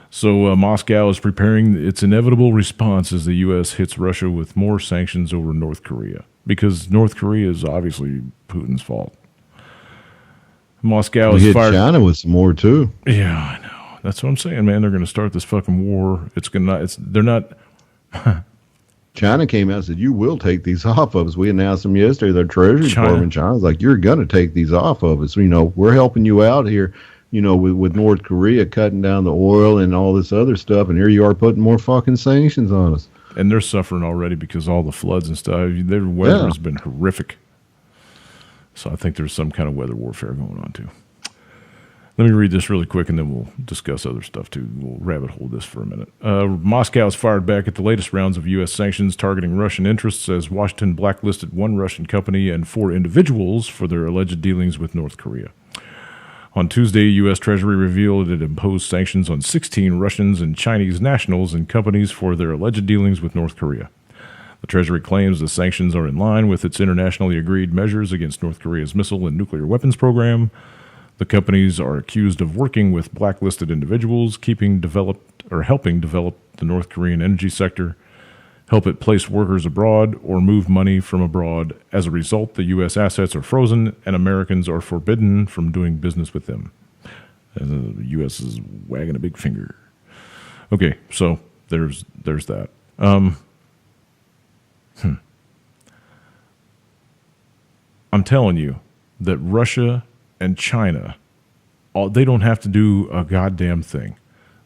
So Moscow is preparing its inevitable response as the U.S. hits Russia with more sanctions over North Korea, because North Korea is obviously Putin's fault. Moscow is fired. China with some more too. Yeah, I know. That's what I'm saying, man. They're going to start this fucking war. They're not. China came out and said, you will take these off of us. We announced them yesterday. Their Treasury Department, China's like, you're going to take these off of us. We're helping you out here, with North Korea cutting down the oil and all this other stuff. And here you are putting more fucking sanctions on us. And they're suffering already because all the floods and stuff. Their weather has been horrific. So I think there's some kind of weather warfare going on, too. Let me read this really quick, and then we'll discuss other stuff, too. We'll rabbit hole this for a minute. Moscow has fired back at the latest rounds of U.S. sanctions targeting Russian interests as Washington blacklisted one Russian company and 4 individuals for their alleged dealings with North Korea. On Tuesday, U.S. Treasury revealed it imposed sanctions on 16 Russians and Chinese nationals and companies for their alleged dealings with North Korea. The Treasury claims the sanctions are in line with its internationally agreed measures against North Korea's missile and nuclear weapons program. The companies are accused of working with blacklisted individuals, helping develop the North Korean energy sector, help it place workers abroad, or move money from abroad. As a result, the U.S. assets are frozen, and Americans are forbidden from doing business with them. And the U.S. is wagging a big finger. Okay, so there's that. I'm telling you that Russia and China, they don't have to do a goddamn thing.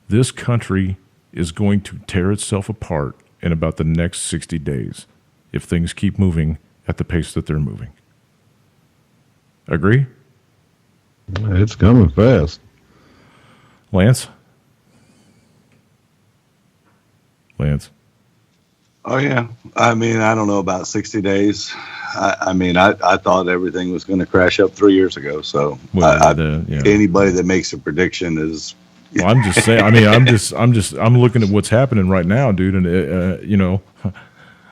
This country is going to tear itself apart in about the next 60 days if things keep moving at the pace that they're moving. Agree? It's coming fast. Lance? Oh, yeah. I mean, I don't know about 60 days. I thought everything was going to crash up 3 years ago. So anybody that makes a prediction is. Well, I'm just saying. I mean, I'm looking at what's happening right now, dude, and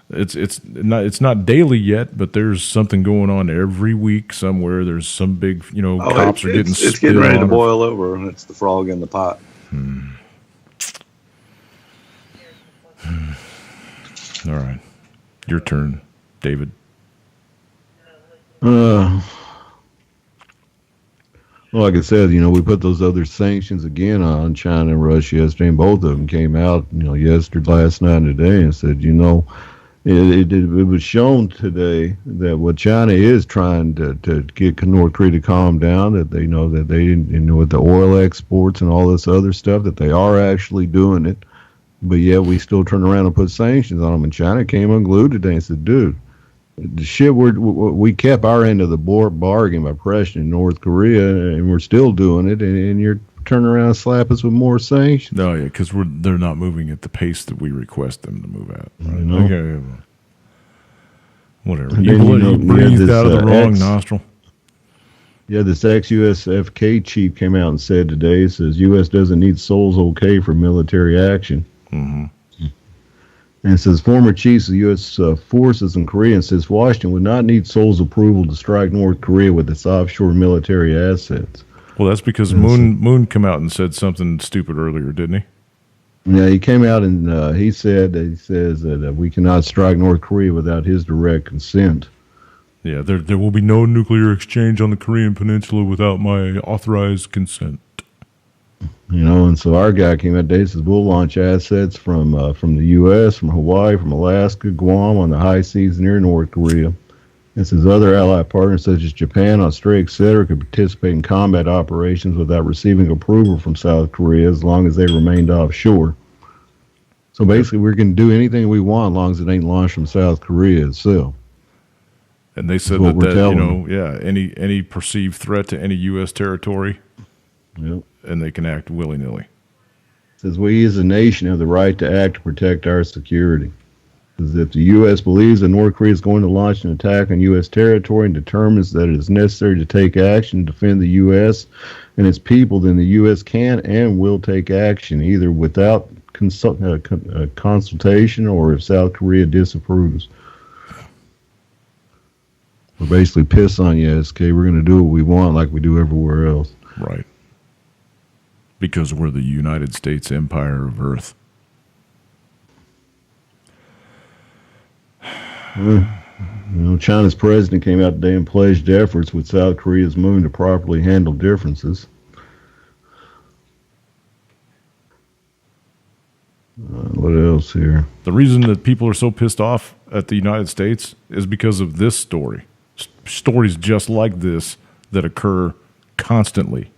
it's not daily yet, but there's something going on every week somewhere. There's some big, cops are getting. It's getting ready to boil over, and it's the frog in the pot. All right, your turn, David. Well, like I said, we put those other sanctions again on China and Russia yesterday, and both of them came out, yesterday, last night, and today, and said, it was shown today that what China is trying to get North Korea to calm down, that they know that they, with the oil exports and all this other stuff, that they are actually doing it, but yet we still turn around and put sanctions on them. And China came unglued today and said, dude, the shit we kept our end of the bargain by pressuring North Korea, and we're still doing it, and you're turning around and slap us with more sanctions. No, yeah, because they're not moving at the pace that we request them to move at. Right? Okay, whatever. You breathed out of the wrong nostril. Yeah, this ex-USFK chief came out and said today, says U.S. doesn't need Seoul's okay for military action. Mm-hmm. And it says former chiefs of U.S. forces in Korea, and says Washington would not need Seoul's approval to strike North Korea with its offshore military assets. Well, that's because Moon came out and said something stupid earlier, didn't he? Yeah, he came out and he says that we cannot strike North Korea without his direct consent. Yeah, there will be no nuclear exchange on the Korean Peninsula without my authorized consent. And so our guy came out today and says we'll launch assets from the U.S., from Hawaii, from Alaska, Guam on the high seas near North Korea. And says other allied partners such as Japan, Australia, etc., could participate in combat operations without receiving approval from South Korea as long as they remained offshore. So basically, we can do anything we want as long as it ain't launched from South Korea itself. And they said any perceived threat to any U.S. territory, and they can act willy-nilly. Says we as a nation have the right to act to protect our security. Says if the U.S. believes that North Korea is going to launch an attack on U.S. territory and determines that it is necessary to take action to defend the U.S. and its people, then the U.S. can and will take action, either without consultation or if South Korea disapproves. We're basically piss on you, SK. We're going to do what we want like we do everywhere else. Right. Because we're the United States Empire of Earth. China's president came out today and pledged efforts with South Korea's Moon to properly handle differences. What else here? The reason that people are so pissed off at the United States is because of this story. Stories just like this that occur constantly.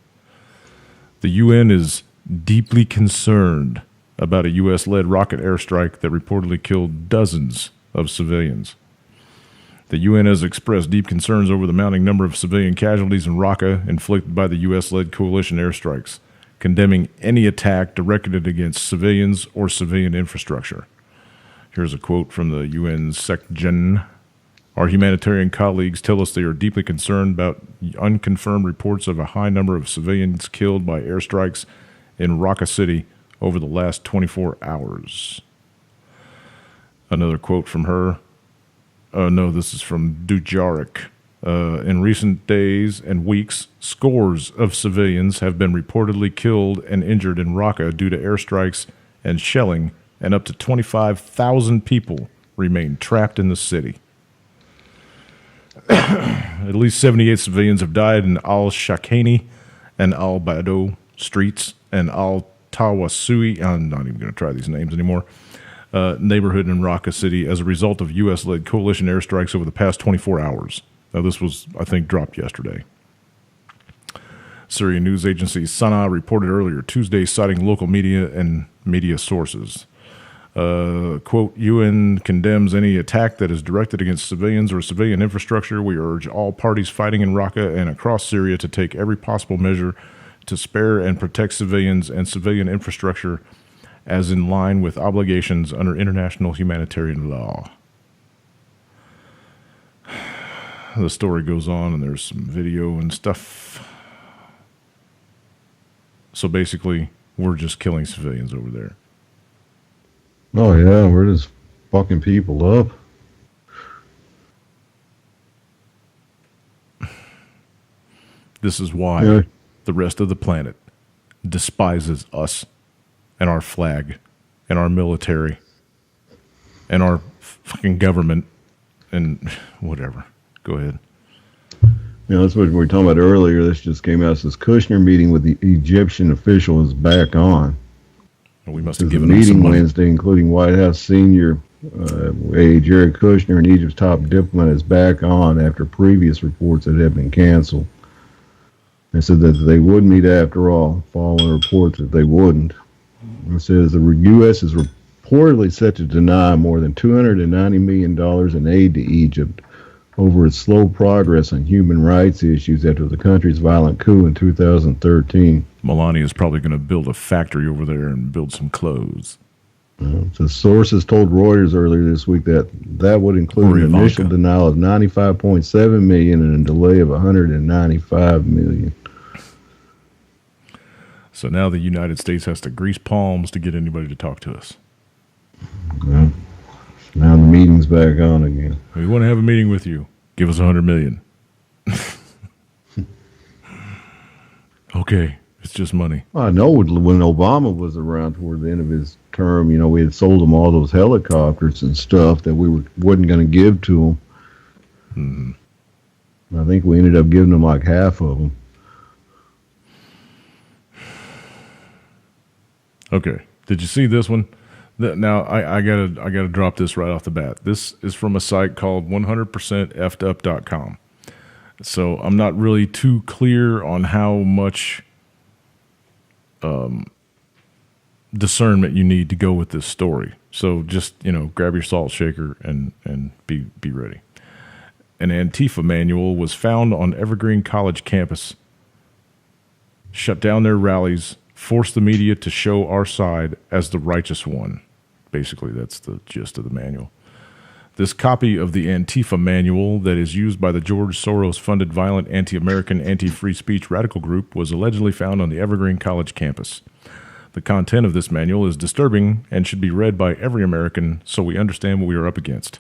The UN is deeply concerned about a U.S.-led rocket airstrike that reportedly killed dozens of civilians. The UN has expressed deep concerns over the mounting number of civilian casualties in Raqqa inflicted by the U.S.-led coalition airstrikes, condemning any attack directed against civilians or civilian infrastructure. Here's a quote from the UN SecGen. Our humanitarian colleagues tell us they are deeply concerned about unconfirmed reports of a high number of civilians killed by airstrikes in Raqqa City over the last 24 hours. Another quote from her. No, this is from Dujarric. In recent days and weeks, scores of civilians have been reportedly killed and injured in Raqqa due to airstrikes and shelling, and up to 25,000 people remain trapped in the city. At least 78 civilians have died in al-Shakani and al-Bado streets and al-Tawasui, I'm not even going to try these names anymore, neighborhood in Raqqa City as a result of U.S.-led coalition airstrikes over the past 24 hours. Now, this was, I think, dropped yesterday. Syrian news agency Sana reported earlier Tuesday, citing local media and media sources. Quote, UN condemns any attack that is directed against civilians or civilian infrastructure. We urge all parties fighting in Raqqa and across Syria to take every possible measure to spare and protect civilians and civilian infrastructure as in line with obligations under international humanitarian law. The story goes on, and there's some video and stuff. So basically, we're just killing civilians over there. Oh, yeah, we're just fucking people up. This is why the rest of the planet despises us and our flag and our military and our fucking government and whatever. Go ahead. You know, that's what we were talking about earlier. This just came out. It says Kushner meeting with the Egyptian official is back on. We must have given them some money. Wednesday, including White House senior Jared Kushner and Egypt's top diplomat is back on after previous reports that had been canceled. They said that they would meet after all, following reports that they wouldn't. It says the U.S. is reportedly set to deny more than $290 million in aid to Egypt over its slow progress on human rights issues after the country's violent coup in 2013. Melania is probably going to build a factory over there and build some clothes. So sources told Reuters earlier this week that would include an initial denial of $95.7 million and a delay of $195 million. So now the United States has to grease palms to get anybody to talk to us. Yeah. Now the meeting's back on again. We want to have a meeting with you. Give us $100 million. Okay, it's just money. I know when Obama was around toward the end of his term, you know, we had sold him all those helicopters and stuff that we wasn't going to give to him. Mm-hmm. I think we ended up giving him like half of them. Okay, did you see this one? Now I gotta drop this right off the bat. This is from a site called 100%effedup.com. So I'm not really too clear on how much discernment you need to go with this story. So just, you know, grab your salt shaker and be ready. An Antifa manual was found on Evergreen College campus. Shut down their rallies. Force the media to show our side as the righteous one. Basically, that's the gist of the manual. This copy of the Antifa manual that is used by the George Soros-funded violent anti-American, anti-free speech radical group was allegedly found on the Evergreen College campus. The content of this manual is disturbing and should be read by every American so we understand what we are up against.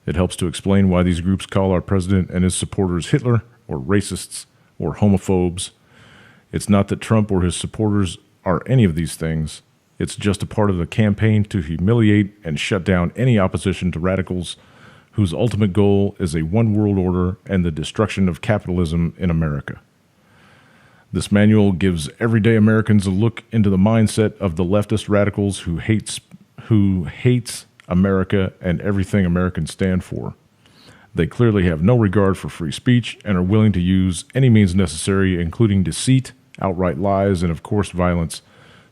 It helps to explain why these groups call our president and his supporters Hitler or racists or homophobes. It's not that Trump or his supporters are any of these things. It's just a part of the campaign to humiliate and shut down any opposition to radicals whose ultimate goal is a one-world order and the destruction of capitalism in America. This manual gives everyday Americans a look into the mindset of the leftist radicals who hates America and everything Americans stand for. They clearly have no regard for free speech and are willing to use any means necessary, including deceit, outright lies, and of course violence,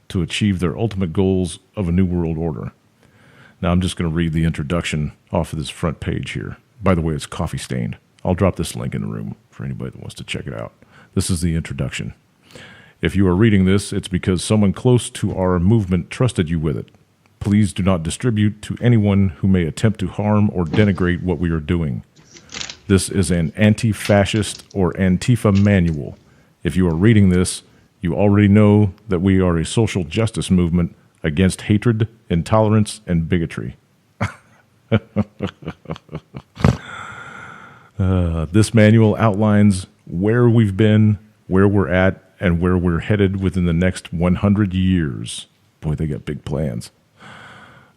to achieve their ultimate goals of a new world order. Now I'm just going to read the introduction off of this front page here. By the way, it's coffee stained. I'll drop this link in the room for anybody that wants to check it out. This is the introduction. If you are reading this, it's because someone close to our movement trusted you with it. Please do not distribute to anyone who may attempt to harm or denigrate what we are doing. This is an anti-fascist or Antifa manual. If you are reading this, you already know that we are a social justice movement against hatred, intolerance, and bigotry. This manual outlines where we've been, where we're at, and where we're headed within the next 100 years. Boy, they got big plans.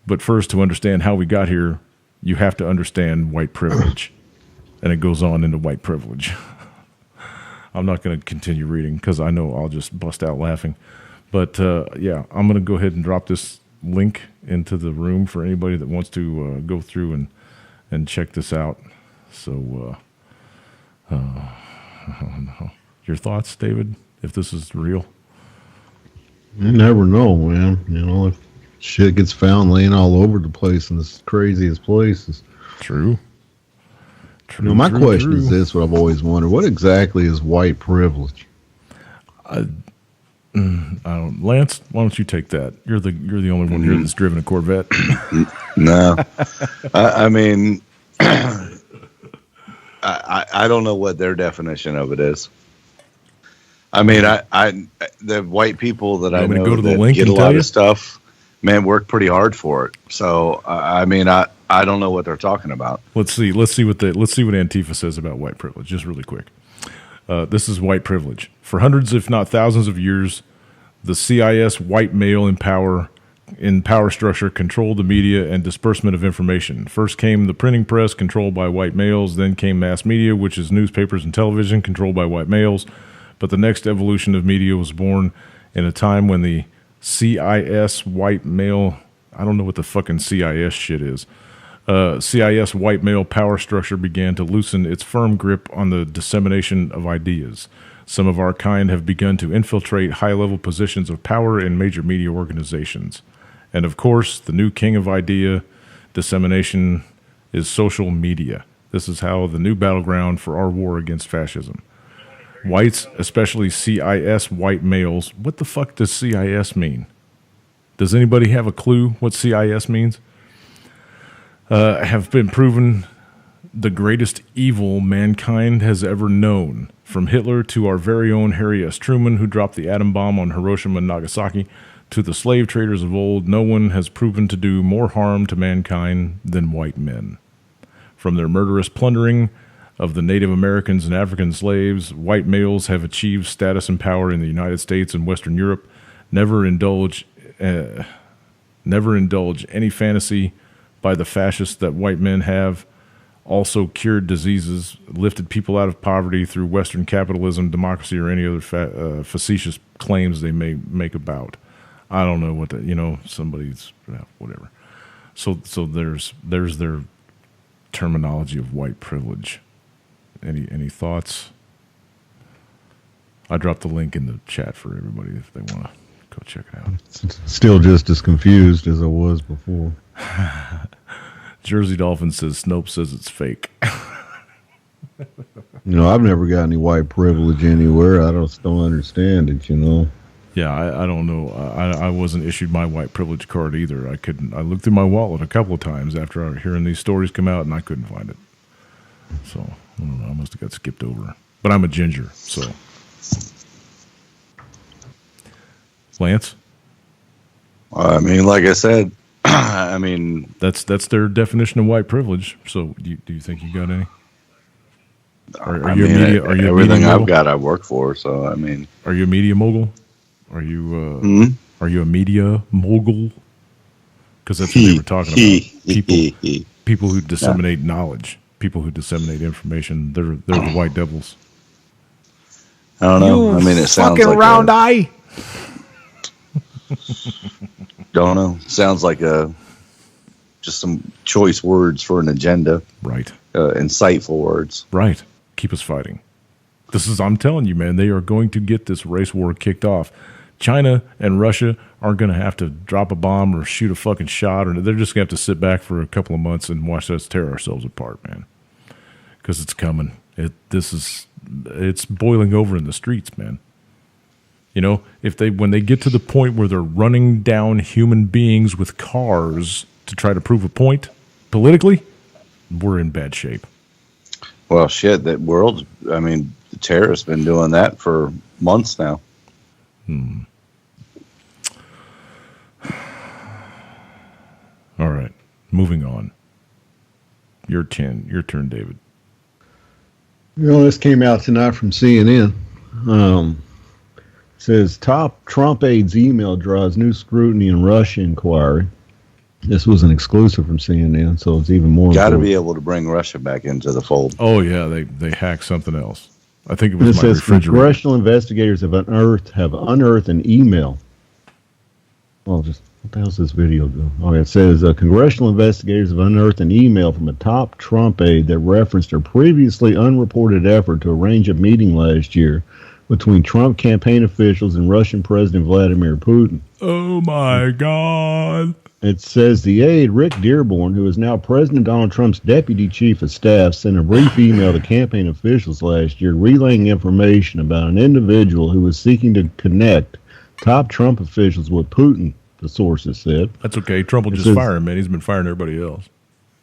But first, to understand how we got here, you have to understand white privilege. And it goes on into white privilege. I'm not going to continue reading because I know I'll just bust out laughing. But yeah, I'm going to go ahead and drop this link into the room for anybody that wants to go through and check this out. So, I don't know. Your thoughts, David, if this is real? You never know, man. You know, if shit gets found laying all over the place in the craziest places. True. You know, my question is this: what I've always wondered: what exactly is white privilege? I don't. Lance, why don't you take that? You're the only one here that's driven a Corvette. No, I mean, I don't know what their definition of it is. I mean, the white people that I know go to the that link get a and lot tell you? of stuff, man, work pretty hard for it. So I mean, I don't know what they're talking about. Let's see what Antifa says about white privilege, just really quick. This is white privilege. For hundreds, if not thousands of years, the CIS white male in power structure controlled the media and disbursement of information. First came the printing press, controlled by white males. Then came mass media, which is newspapers and television, controlled by white males. But the next evolution of media was born in a time when the CIS white male, I don't know what the fucking CIS shit is, CIS white male power structure began to loosen its firm grip on the dissemination of ideas. Some of our kind have begun to infiltrate high-level positions of power in major media organizations. And of course, the new king of idea dissemination is social media. This is how the new battleground for our war against fascism. Whites, especially CIS white males, what the fuck does CIS mean? Does anybody have a clue what CIS means? Have been proven the greatest evil mankind has ever known, from Hitler to our very own Harry S. Truman, who dropped the atom bomb on Hiroshima and Nagasaki, to the slave traders of old. No one has proven to do more harm to mankind than white men. From their murderous plundering of the Native Americans and African slaves, white males have achieved status and power in the United States and Western Europe. Never indulge any fantasy by the fascists that white men have. Also cured diseases, lifted people out of poverty through Western capitalism, democracy, or any other facetious claims they may make about. I don't know what somebody's whatever. So there's their terminology of white privilege. Any thoughts? I dropped the link in the chat for everybody if they want to go check it out. Still just as confused as I was before. Jersey Dolphin says Snopes says it's fake. I've never got any white privilege anywhere. I just don't understand it, Yeah, I don't know. I wasn't issued my white privilege card either. I looked through my wallet a couple of times after hearing these stories come out, and I couldn't find it. So, I don't know. I must have got skipped over. But I'm a ginger, so. Lance? I mean, like I said, that's their definition of white privilege. So, do you think you got any? Are you everything I've got, I work for. So, I mean, are you a media mogul? Are you are you a media mogul? Because that's what they were talking about. People who disseminate knowledge, people who disseminate information. They're the white devils. I don't know. I mean, it sounds fucking like round eye. don't know. Sounds like just some choice words for an agenda. Right. Insightful words. Right. Keep us fighting. I'm telling you, man, they are going to get this race war kicked off. China and Russia aren't going to have to drop a bomb or shoot a fucking shot, or they're just going to have to sit back for a couple of months and watch us tear ourselves apart, man. Because it's coming. It's boiling over in the streets, man. You know, when they get to the point where they're running down human beings with cars to try to prove a point politically, we're in bad shape. Well, shit, the terrorists been doing that for months now. All right, moving on. Your turn, David. You know, this came out tonight from CNN. Says top Trump aides email draws new scrutiny in Russia inquiry. This was an exclusive from CNN, so it's even more. Got to be able to bring Russia back into the fold. Oh yeah, they hacked something else. I think it was my says refrigerator. Congressional investigators have unearthed an email. Well, just what the hell's this video do? Oh, it says congressional investigators have unearthed an email from a top Trump aide that referenced a previously unreported effort to arrange a meeting last year between Trump campaign officials and Russian President Vladimir Putin. Oh my God. It says the aide, Rick Dearborn, who is now President Donald Trump's deputy chief of staff, sent a brief email to campaign officials last year relaying information about an individual who was seeking to connect top Trump officials with Putin, the sources said. That's okay. Trump will just fire him, man. He's been firing everybody else.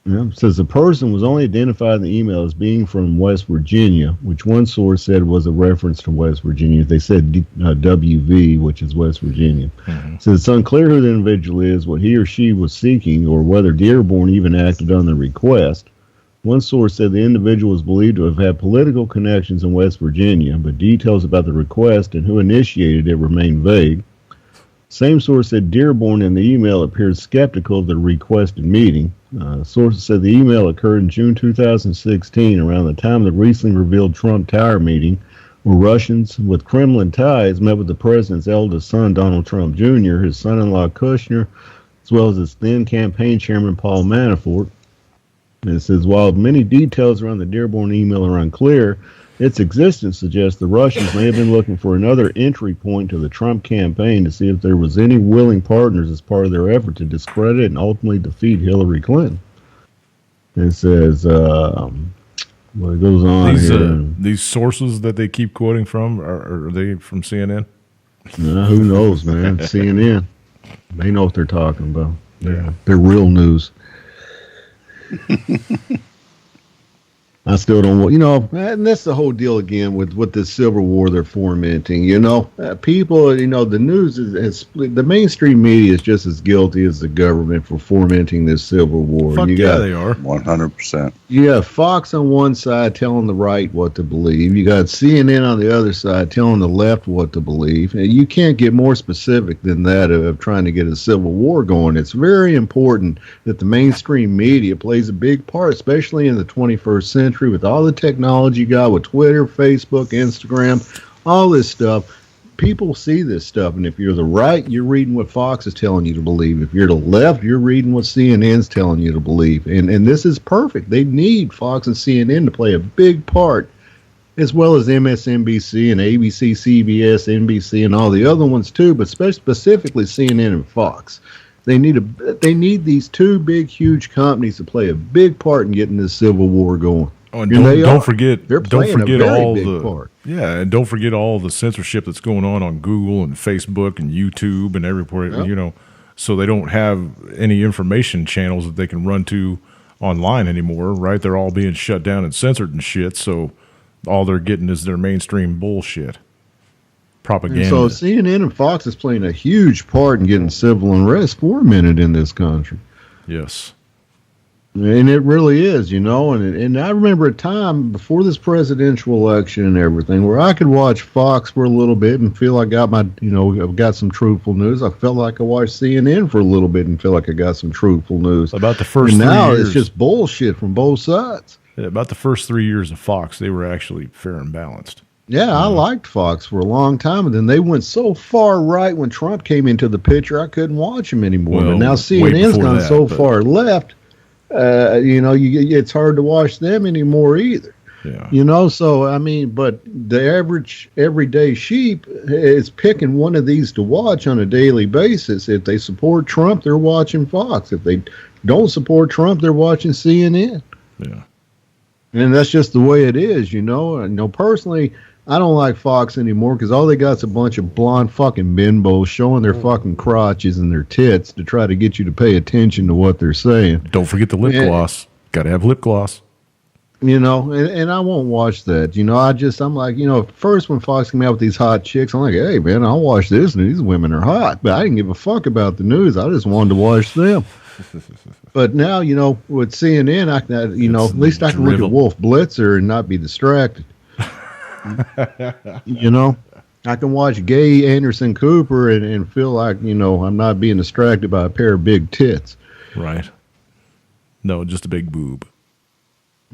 Yeah, it says the person was only identified in the email as being from West Virginia, which one source said was a reference to West Virginia. They said WV, which is West Virginia. Mm-hmm. So it's unclear who the individual is, what he or she was seeking, or whether Dearborn even acted on the request. One source said the individual was believed to have had political connections in West Virginia, but details about the request and who initiated it remain vague. Same source said Dearborn in the email appeared skeptical of the requested meeting. Sources said the email occurred in June 2016, around the time of the recently revealed Trump Tower meeting, where Russians with Kremlin ties met with the president's eldest son, Donald Trump Jr., his son-in-law Kushner, as well as his then campaign chairman, Paul Manafort. And it says, while many details around the Dearborn email are unclear, its existence suggests the Russians may have been looking for another entry point to the Trump campaign to see if there was any willing partners as part of their effort to discredit and ultimately defeat Hillary Clinton. It says, well, it goes on here. These sources that they keep quoting from, are they from CNN? Who knows, man? CNN. They know what they're talking about. Yeah. They're real news. I still don't want, and that's the whole deal again with this civil war they're fomenting. People, the news is the mainstream media is just as guilty as the government for fomenting this civil war. Fuck yeah, they are 100%. You got Fox on one side telling the right what to believe. You got CNN on the other side telling the left what to believe. And you can't get more specific than that of trying to get a civil war going. It's very important that the mainstream media plays a big part, especially in the 21st century. With all the technology you got with Twitter, Facebook, Instagram, all this stuff, people see this stuff. And if you're the right, you're reading what Fox is telling you to believe. If you're the left, you're reading what CNN's telling you to believe. And this is perfect. They need Fox and CNN to play a big part, as well as MSNBC and ABC, CBS, NBC, and all the other ones too, but specifically CNN and Fox. They need these two big, huge companies to play a big part in getting this civil war going. Oh, and don't forget all the part. Yeah, and don't forget all the censorship that's going on Google and Facebook and YouTube and everywhere. Yep. So they don't have any information channels that they can run to online anymore, right? They're all being shut down and censored and shit. So all they're getting is their mainstream bullshit propaganda. And so CNN and Fox is playing a huge part in getting civil unrest fomented in this country. Yes. And it really is, and I remember a time before this presidential election and everything where I could watch Fox for a little bit and feel I got got some truthful news. I felt like I watched CNN for a little bit and feel like I got some truthful news. About the first and 3 now years, it's just bullshit from both sides. Yeah, about the first 3 years of Fox, they were actually fair and balanced. Yeah, I liked Fox for a long time, and then they went so far right when Trump came into the picture, I couldn't watch them anymore. Well, but now way CNN's before gone that, so but- far left, it's hard to watch them anymore either. Yeah. So I mean, but the average everyday sheep is picking one of these to watch on a daily basis. If they support Trump, they're watching Fox. If they don't support Trump, they're watching CNN. Yeah. And that's just the way it is, personally, I don't like Fox anymore because all they got is a bunch of blonde fucking bimbos showing their fucking crotches and their tits to try to get you to pay attention to what they're saying. Don't forget the lip gloss. Got to have lip gloss. And I won't watch that. I'm like, first when Fox came out with these hot chicks, I'm like, hey, man, I'll watch this. And these women are hot. But I didn't give a fuck about the news. I just wanted to watch them. But now, with CNN, I can, at least I can look at Wolf Blitzer and not be distracted. I can watch gay Anderson Cooper and feel like, I'm not being distracted by a pair of big tits. Right. No, just a big boob.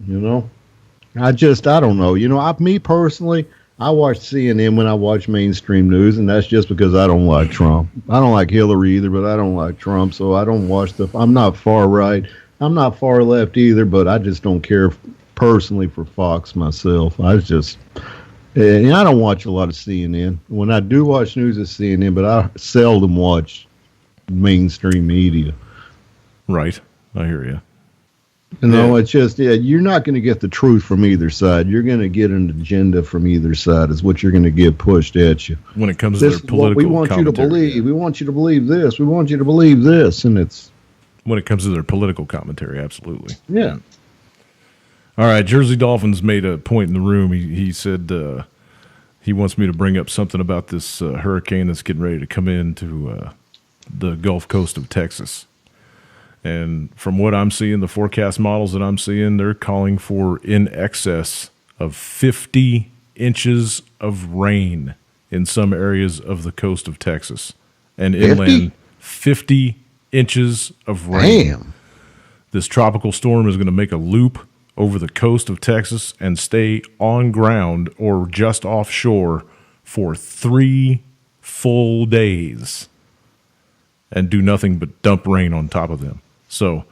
I don't know. Me personally, I watch CNN when I watch mainstream news, and that's just because I don't like Trump. I don't like Hillary either, but I don't like Trump, so I don't watch I'm not far right. I'm not far left either, but I just don't care personally for Fox myself. And I don't watch a lot of CNN. When I do watch news, it's CNN, but I seldom watch mainstream media. Right. I hear you. It's just, you're not going to get the truth from either side. You're going to get an agenda from either side is what you're going to get pushed at you. When it comes to their political we want you to believe. Yeah. We want you to believe this. We want you to believe this. And it's... When it comes to their political commentary, absolutely. Yeah. All right, Jersey Dolphins made a point in the room. He said he wants me to bring up something about this hurricane that's getting ready to come into the Gulf Coast of Texas. And from what I'm seeing, the forecast models that I'm seeing, they're calling for in excess of 50 inches of rain in some areas of the coast of Texas. And inland, 50 inches of rain. Damn. This tropical storm is going to make a loop over the coast of Texas and stay on ground or just offshore for 3 full days and do nothing but dump rain on top of them. So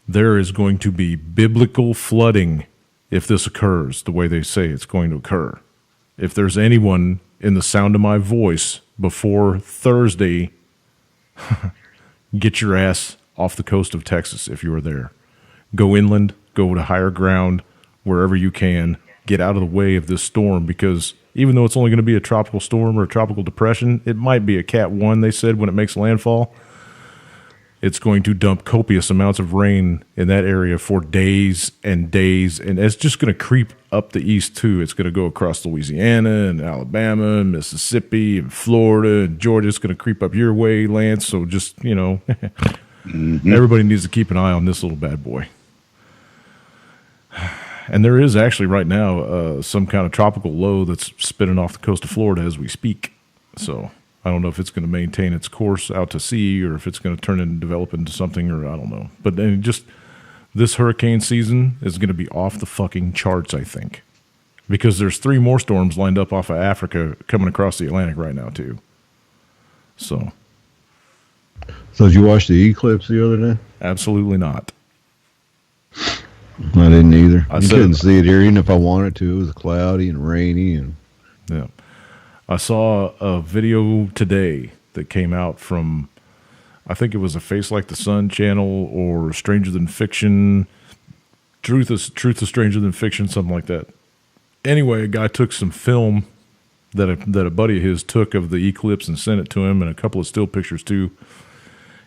there is going to be biblical flooding if this occurs the way they say it's going to occur. If there's anyone in the sound of my voice before Thursday, get your ass off the coast of Texas if you are there. Go inland, go to higher ground, wherever you can. Get out of the way of this storm because even though it's only going to be a tropical storm or a tropical depression, it might be a Cat 1, they said, when it makes landfall. It's going to dump copious amounts of rain in that area for days, and it's just going to creep up the east, too. It's going to go across Louisiana and Alabama and Mississippi and Florida and Georgia. It's going to creep up your way, Lance, so just, everybody needs to keep an eye on this little bad boy. And there is actually right now some kind of tropical low that's spinning off the coast of Florida as we speak. So I don't know if it's going to maintain its course out to sea or if it's going to turn and develop into something, or I don't know. But then just this hurricane season is going to be off the fucking charts, I think, because there's 3 more storms lined up off of Africa coming across the Atlantic right now too. So did you watch the eclipse the other day? Absolutely not. I didn't either. I couldn't see it here, even if I wanted to. It was cloudy and rainy, and yeah. I saw a video today that came out from, I think it was a Face Like the Sun channel or Stranger Than Fiction, Truth is Stranger Than Fiction, something like that. Anyway, a guy took some film that a buddy of his took of the eclipse and sent it to him, and a couple of still pictures too.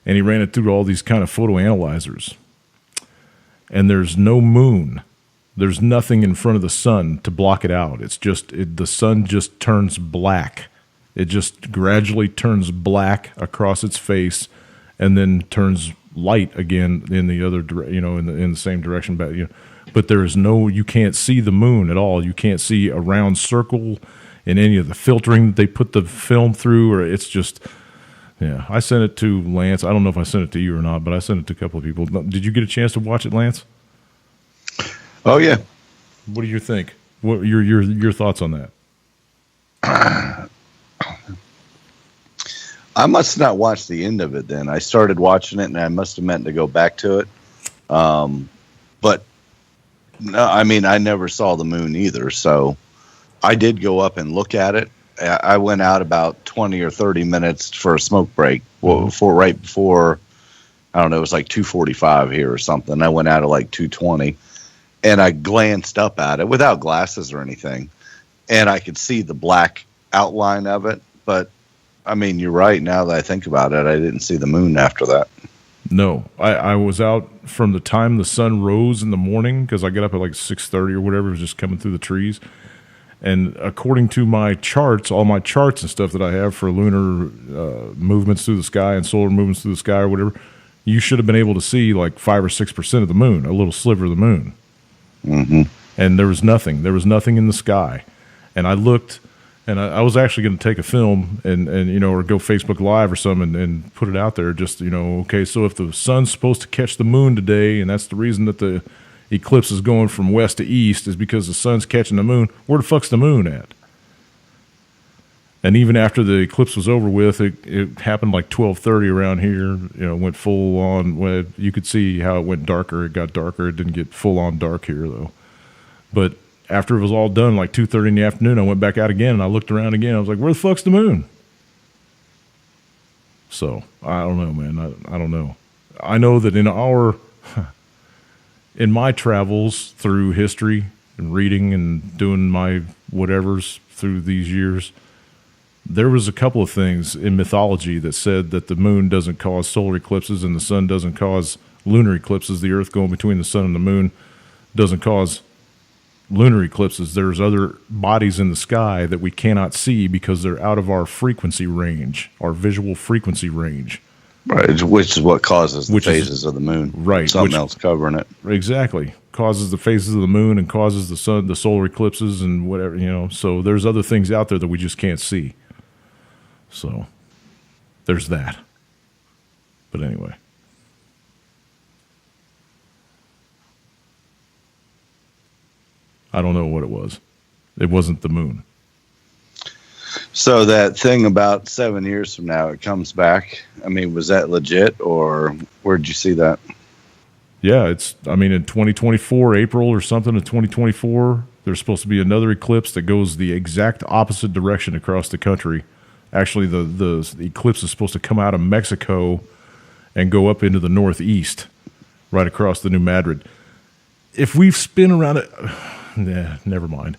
And he ran it through all these kind of photo analyzers. And there's no moon. There's nothing in front of the sun to block it out. It's just the sun just turns black. It just gradually turns black across its face, and then turns light again in the other in the same direction. But there is you can't see the moon at all. You can't see a round circle in any of the filtering that they put the film through, or it's just. Yeah, I sent it to Lance. I don't know if I sent it to you or not, but I sent it to a couple of people. Did you get a chance to watch it, Lance? Oh yeah. What do you think? What your thoughts on that? I must not watch the end of it then. I started watching it and I must have meant to go back to it. But no, I mean, I never saw the moon either. So I did go up and look at it. I went out about 20 or 30 minutes for a smoke break right before, I don't know, it was like 2:45 here or something. I went out at like 2:20 and I glanced up at it without glasses or anything. And I could see the black outline of it. But I mean, you're right. Now that I think about it, I didn't see the moon after that. No, I was out from the time the sun rose in the morning because I got up at like 6:30 or whatever. It was just coming through the trees. And according to my charts, all my charts and stuff that I have for lunar movements through the sky and solar movements through the sky or whatever, you should have been able to see like 5 or 6% of the moon, a little sliver of the moon. Mm-hmm. And there was nothing. There was nothing in the sky. And I looked, and I was actually going to take a film and or go Facebook Live or something and put it out there. Just okay, so if the sun's supposed to catch the moon today, and that's the reason that the eclipse is going from west to east is because the sun's catching the moon. Where the fuck's the moon at? And even after the eclipse was over with, it happened like 12:30 around here. Went full on. You could see how it went darker. It got darker. It didn't get full on dark here though. But after it was all done, like 2:30 in the afternoon, I went back out again and I looked around again. I was like, "Where the fuck's the moon?" So I don't know, man. I don't know. I know that in my travels through history and reading and doing my whatevers through these years, there was a couple of things in mythology that said that the moon doesn't cause solar eclipses and the sun doesn't cause lunar eclipses. The earth going between the sun and the moon doesn't cause lunar eclipses. There's other bodies in the sky that we cannot see because they're out of our frequency range, our visual frequency range. Right, which is what causes the phases of the moon. Right. Something else covering it. Exactly. Causes the phases of the moon and causes the sun, the solar eclipses and whatever, So there's other things out there that we just can't see. So there's that. But anyway. I don't know what it was. It wasn't the moon. So that thing about 7 years from now, it comes back. I mean, was that legit or where'd you see that? Yeah, in 2024, April or something of 2024, there's supposed to be another eclipse that goes the exact opposite direction across the country. Actually, the eclipse is supposed to come out of Mexico and go up into the northeast, right across the New Madrid. If we spin around it, never mind.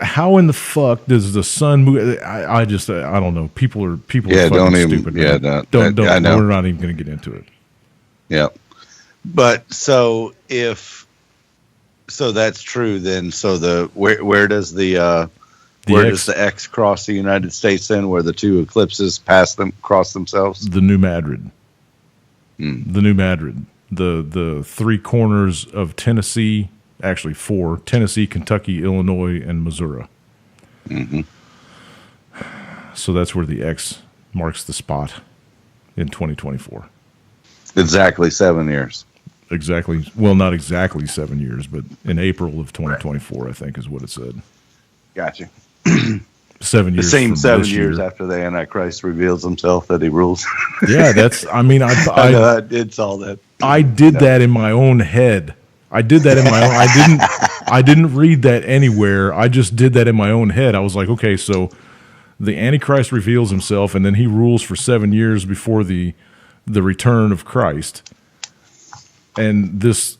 How in the fuck does the sun move? I don't know. People are fucking stupid. Yeah, don't. I know. We're not even going to get into it. Yeah, but so that's true. Then where does the X cross the United States then? Where the two eclipses cross themselves? The New Madrid. The New Madrid. The three corners of Tennessee. Actually, 4: Tennessee, Kentucky, Illinois, and Missouri. Mm-hmm. So that's where the X marks the spot in 2024. Exactly 7 years. Exactly. Well, not exactly 7 years, but in April of 2024, I think is what it said. Gotcha. 7 years. The same 7 years year. after the Antichrist reveals himself that he rules. Yeah, that's. I did all that. I did that in my own head. I did that in my own. I didn't read that anywhere. I just did that in my own head. I was like, okay, so the Antichrist reveals himself, and then he rules for 7 years before the return of Christ. And this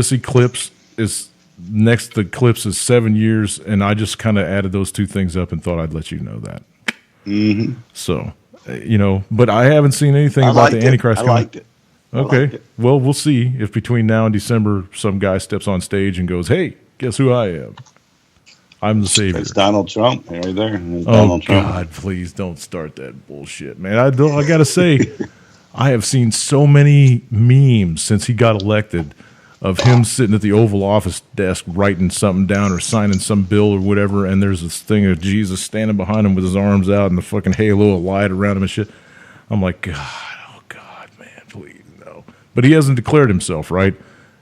eclipse is next. The eclipse is 7 years, and I just kind of added those two things up and thought I'd let you know that. Mm-hmm. So, but I haven't seen anything about the Antichrist. I liked it. Okay. Well, we'll see if between now and December some guy steps on stage and goes, "Hey, guess who I am? I'm the savior." It's Donald Trump. Right there. Donald Trump. God, please don't start that bullshit, man. I got to say, I have seen so many memes since he got elected of him sitting at the Oval Office desk writing something down or signing some bill or whatever, and there's this thing of Jesus standing behind him with his arms out and the fucking halo of light around him and shit. I'm like, God, man, please. But he hasn't declared himself, right?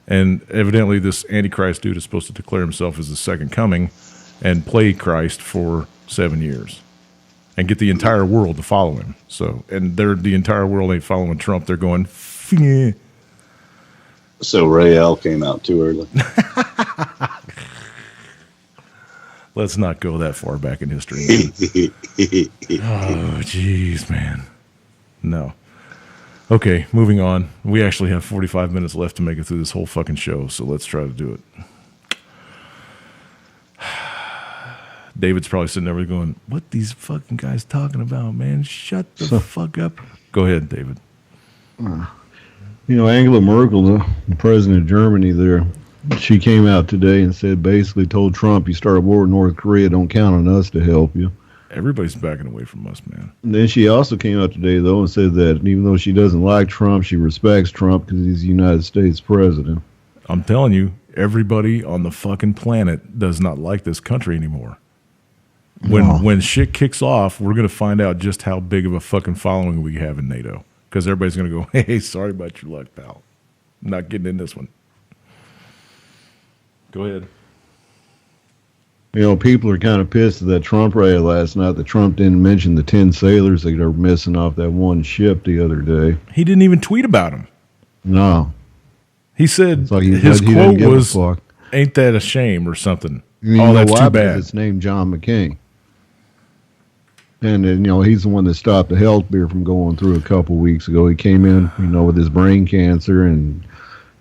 And evidently this Antichrist dude is supposed to declare himself as the second coming and play Christ for 7 years. and get the entire world to follow him. So, and the entire world ain't following Trump. They're going, "Feh." So Rael came out too early. Let's not go that far back in history. Oh, jeez, man. No. Okay, moving on. We actually have 45 minutes left to make it through this whole fucking show, so let's try to do it. David's probably sitting there going, what these fucking guys talking about, man? Shut the fuck up. Go ahead, David. You know, Angela Merkel, the president of Germany there, she came out today and said, basically told Trump, you start a war with North Korea, don't count on us to help you. Everybody's backing away from us, man. And then she also came out today, though, and said that even though she doesn't like Trump, she respects Trump because he's the United States president. I'm telling you, everybody on the fucking planet does not like this country anymore. When shit kicks off, we're going to find out just how big of a fucking following we have in NATO. Because everybody's going to go, hey, sorry about your luck, pal. I'm not getting in this one. Go ahead. You know, people are kind of pissed at that Trump rally last night that Trump didn't mention the 10 sailors that are missing off that one ship the other day. He didn't even tweet about them. No. He said Like his quote was, ain't that a shame or something? Oh, that's too bad. It's named John McCain. And, you know, he's the one that stopped the health beer from going through a couple weeks ago. He came in, you know, with his brain cancer and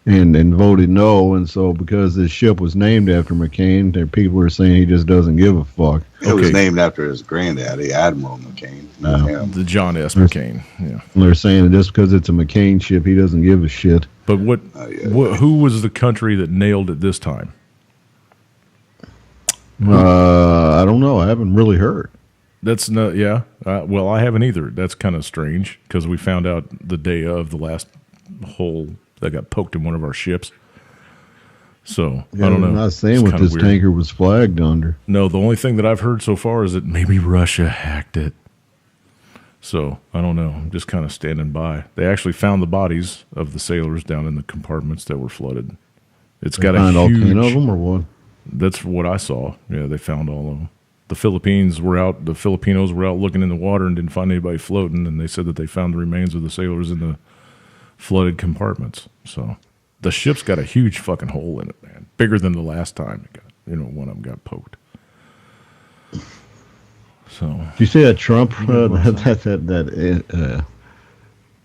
voted no. And so because this ship was named after McCain, people are saying he just doesn't give a fuck. It was named after his granddaddy, Admiral McCain, not him. The John S. McCain, yeah. And they're saying that just because it's a McCain ship, he doesn't give a shit. But who was the country that nailed it this time? I don't know. I haven't really heard. That's not, yeah. Well, I haven't either. That's kind of strange because we found out the day of the last hole that got poked in one of our ships. So, Yeah, I don't know. I'm not saying It's what kinda this weird. tanker was flagged under. No, the only thing that I've heard so far is that maybe Russia hacked it. So, I don't know. I'm just kind of standing by. They actually found the bodies of the sailors down in the compartments that were flooded. It's got a Find all 10 of huge... them or what? That's what I saw. Yeah, they found all of them. The Filipinos were out looking in the water and didn't find anybody floating, and they said that they found the remains of the sailors in the flooded compartments. So the ship's got a huge fucking hole in it, man. Bigger than the last time it got, one of them got poked. So Did you see that Trump,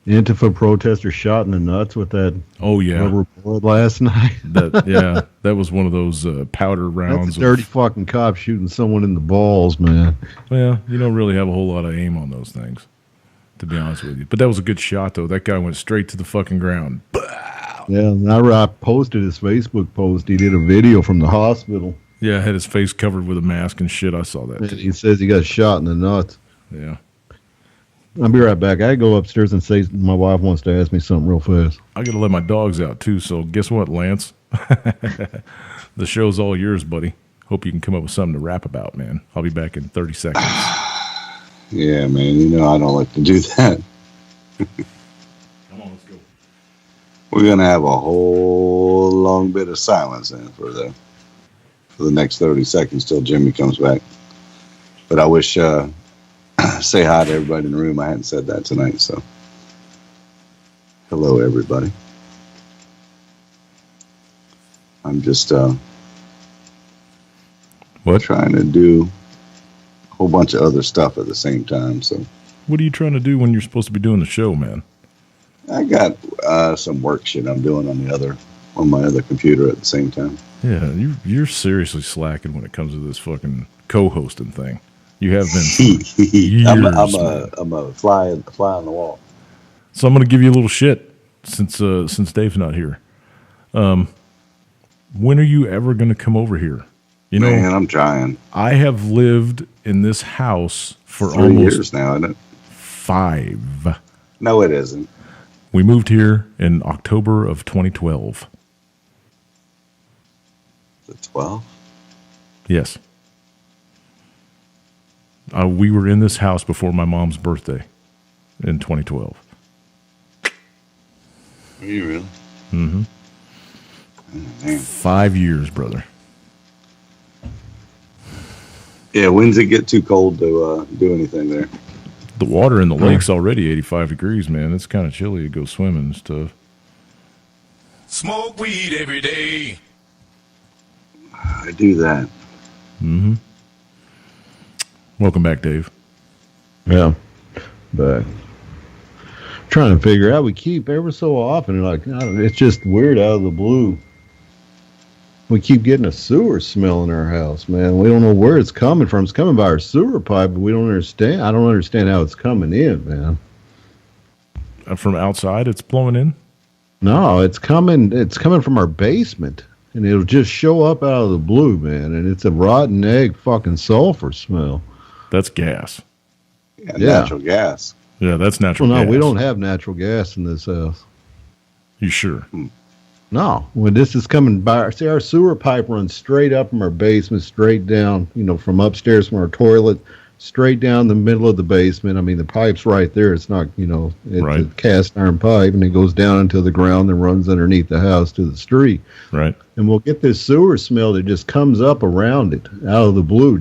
Antifa protester shot in the nuts with that rubber bullet last night? that was one of those powder rounds. That's a dirty fucking cop shooting someone in the balls, man. Well, you don't really have a whole lot of aim on those things, to be honest with you. But that was a good shot, though. That guy went straight to the fucking ground. Yeah, and I posted his Facebook post. He did a video from the hospital. Yeah, had his face covered with a mask and shit. I saw that. And he says he got shot in the nuts. Yeah. I'll be right back. I go upstairs and say my wife wants to ask me something real fast. I got to let my dogs out, too. So guess what, Lance? The show's all yours, buddy. Hope you can come up with something to rap about, man. I'll be back in 30 seconds. Yeah, man. You know I don't like to do that. Come on, let's go. We're going to have a whole long bit of silence in for the next 30 seconds till Jimmy comes back. But I wish... say hi to everybody in the room. I hadn't said that tonight, so hello everybody. I'm just trying to do a whole bunch of other stuff at the same time. So what are you trying to do when you're supposed to be doing the show, man? I got some work shit I'm doing on my other computer at the same time. Yeah, you're seriously slacking when it comes to this fucking co-hosting thing. You have been for years. I'm a fly on the wall. So I'm going to give you a little shit since Dave's not here. When are you ever going to come over here? You know, man, I'm trying. I have lived in this house for 3 almost years now, isn't it? 5. No, it isn't. We moved here in October of 2012. Is it 12? Yes. We were in this house before my mom's birthday in 2012. Are you really? Mm-hmm. Oh, man. 5 years, brother. Yeah, when's it get too cold to do anything there? The water in the lake's already 85 degrees, man. It's kind of chilly to go swimming and stuff. Smoke weed every day. I do that. Mm-hmm. Welcome back, Dave. Yeah, but trying to figure out. We keep ever so often, like, I don't know, it's just weird out of the blue. We keep getting a sewer smell in our house, man. We don't know where it's coming from. It's coming by our sewer pipe, but we don't understand. I don't understand how it's coming in, man. From outside, it's blowing in? No, it's coming. It's coming from our basement, and it'll just show up out of the blue, man. And it's a rotten egg, fucking sulfur smell. That's gas. Yeah, Yeah. natural gas. Yeah, that's natural Well, no, gas. we don't have natural gas in this house. You sure? No, when this is coming by, see, our sewer pipe runs straight up from our basement, straight down, from upstairs from our toilet, straight down the middle of the basement. I mean, the pipe's right there. It's not, it's Right. a cast iron pipe, and it goes down into the ground and runs underneath the house to the street. Right. And we'll get this sewer smell that just comes up around it out of the blue.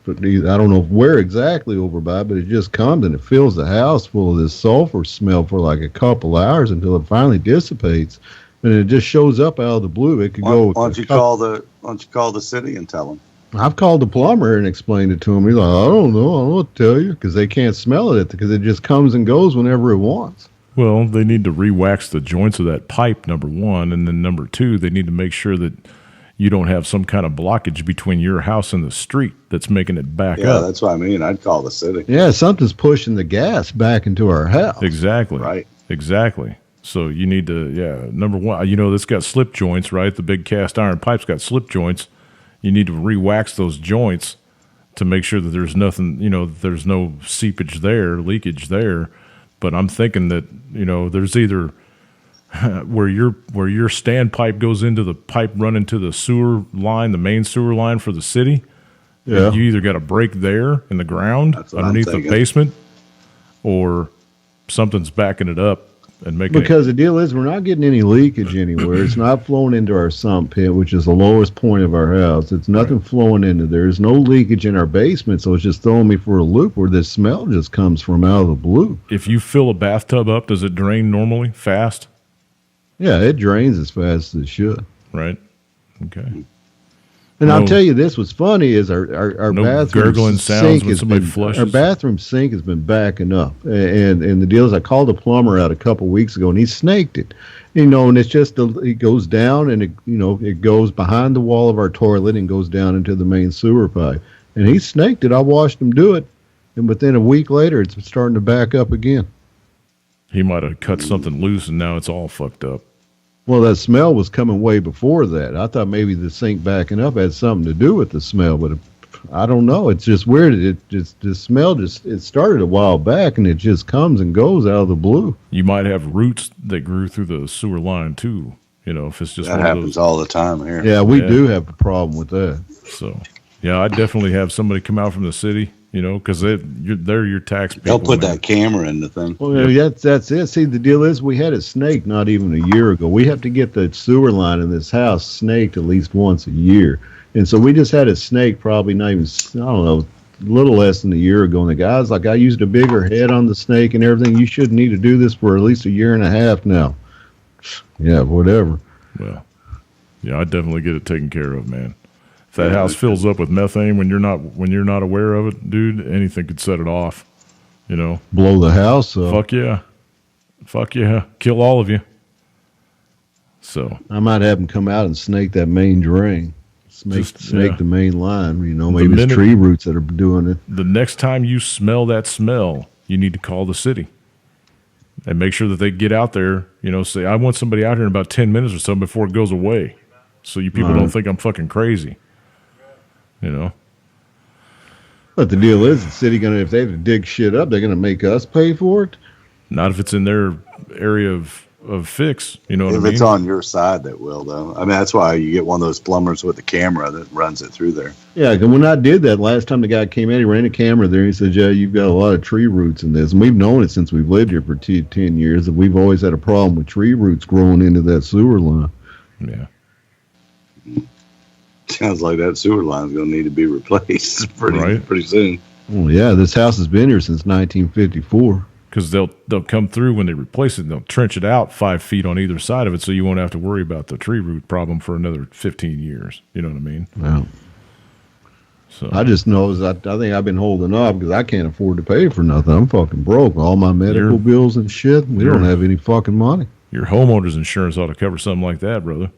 I don't know where exactly over by, but it just comes and it fills the house full of this sulfur smell for like a couple hours until it finally dissipates. And it just shows up out of the blue. It could go. Why don't you call the city and tell them? I've called the plumber and explained it to him. He's like, I don't know what to tell you, because they can't smell it because it just comes and goes whenever it wants. Well, they need to re-wax the joints of that pipe, number one. And then number two, they need to make sure that you don't have some kind of blockage between your house and the street that's making it back Yeah, up. that's what I mean. I'd call the city. Yeah, something's pushing the gas back into our house. Exactly. Right. Exactly. So you need to, number one, it's got slip joints, right? The big cast iron pipe's got slip joints. You need to re-wax those joints to make sure that there's nothing, there's no seepage there, leakage there. But I'm thinking that, there's either where your standpipe goes into the pipe running to the sewer line, the main sewer line for the city. Yeah. You either got a break there in the ground That's what I'm underneath the thinking. basement, or something's backing it up and making Because the deal is, we're not getting any leakage anywhere. It's not flowing into our sump pit, which is the lowest point of our house. It's nothing flowing into there. There's no leakage in our basement, so it's just throwing me for a loop where this smell just comes from out of the blue. If you fill a bathtub up, does it drain normally, fast? Yeah, it drains as fast as it should. Right. Okay. And I'll No- tell you, this was funny, is our No bathroom gurgling sounds sink when has somebody been, flushes? our bathroom sink has been backing up, and the deal is, I called the plumber out a couple weeks ago, and he snaked it, and it's just it goes down, and it goes behind the wall of our toilet and goes down into the main sewer pipe, and he snaked it. I watched him do it, and within a week later, it's starting to back up again. He might have cut something loose and now it's all fucked up. Well, that smell was coming way before that. I thought maybe the sink backing up had something to do with the smell, but I don't know. It's just weird. The smell it started a while back, and it just comes and goes out of the blue. You might have roots that grew through the sewer line too. If it's just That one of happens those. all the time here. Yeah, we Yeah. do have a problem with that. So, yeah, I'd definitely have somebody come out from the city. Because they're your tax people. They'll put man. that camera in the thing. Well, that's it. See, the deal is, we had it snaked not even a year ago. We have to get the sewer line in this house snaked at least once a year. And so we just had it snaked probably not even, I don't know, a little less than a year ago. And the guy's like, I used a bigger head on the snake and everything. You shouldn't need to do this for at least a year and a half now. Yeah, whatever. Well, yeah, I'd definitely get it taken care of, man. If that house fills up with methane when you're not aware of it, dude, anything could set it off. Blow the house up. Fuck yeah, kill all of you. So I might have him come out and snake that main drain. Snake yeah. the main line. Maybe minute- it's tree roots that are doing it. the next time you smell that smell, you need to call the city and make sure that they get out there. Say, I want somebody out here in about 10 minutes or so before it goes away, so you people don't think I'm fucking crazy. But the deal is, the city if they have to dig shit up, they're gonna make us pay for it. Not if it's in their area of fix. You know what I If mean? it's on your side, that will, though. I mean, that's why you get one of those plumbers with the camera that runs it through there. Yeah, 'cause when I did that last time, the guy came in, he ran a camera there, and he said, "Yeah, you've got a lot of tree roots in this." And we've known it since we've lived here for 10 years, that we've always had a problem with tree roots growing into that sewer line. Yeah. Sounds like that sewer line's going to need to be replaced pretty soon. Oh yeah, this house has been here since 1954. Because they'll come through when they replace it, and they'll trench it out 5 feet on either side of it, so you won't have to worry about the tree root problem for another 15 years. You know what I mean? Yeah. So I just know I think I've been holding up because I can't afford to pay for nothing. I'm fucking broke. All my medical bills and shit. We don't have any fucking money. Your homeowner's insurance ought to cover something like that, brother.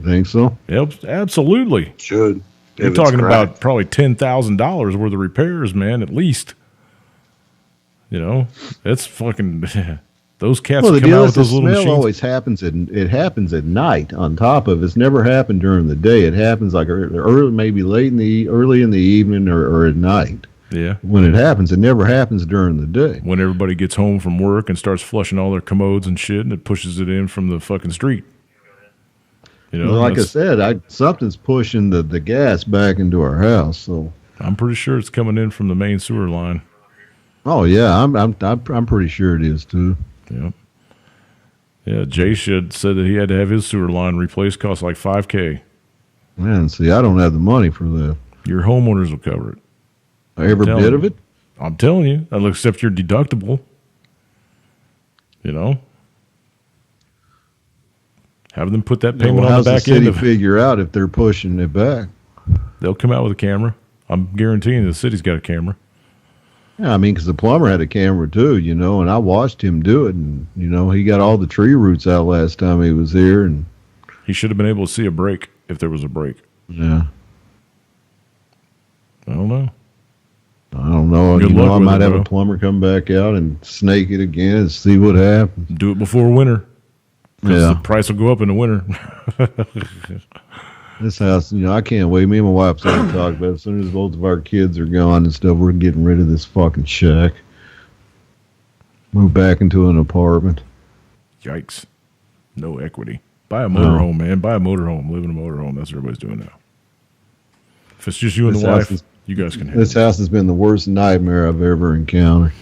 Think so? Yep, absolutely. Should. You're talking about probably $10,000 worth of repairs, man, at least. You know, it's fucking those cats. Well, the come deal out is with those the little smell machines. always happens it happens at night. On top of it's never happened during the day. It happens like early, maybe early in the evening or at night. Yeah. When it happens, it never happens during the day. When everybody gets home from work and starts flushing all their commodes and shit, and it pushes it in from the fucking street. You know, Well, like I said, something's pushing the gas back into our house. So I'm pretty sure it's coming in from the main sewer line. oh yeah, I'm pretty sure it is too. Yeah. Yeah, Jay said that he had to have his sewer line replaced. Cost like $5,000. Man, see, I don't have the money for that. Your homeowners will cover it. Every telling bit you. of it. I'm telling you, that'll accept your deductible. You know, have them put that payment Well, on how's the the back end city of it. figure out if they're pushing it back? They'll come out with a camera. I'm guaranteeing the city's got a camera. Yeah, I mean, because the plumber had a camera too, you know, and I watched him do it, and you know, he got all the tree roots out last time he was here, and He should have been able to see a break if there was a break. yeah, I don't know. I don't know. Good You know, luck I with might it, have bro. a plumber come back out and snake it again and see what happens. Do it before winter. 'Cause Yeah. the price will go up in the winter. This house, you know, I can't wait. Me and my wife started talking about it. As soon as both of our kids are gone and stuff, we're getting rid of this fucking shack. Move back into an apartment. Yikes. No equity. Buy a motorhome, man. Buy a motorhome. Live in a motorhome. That's what everybody's doing now. If it's just you and This the house wife, is- you guys can have This it. house has been the worst nightmare I've ever encountered.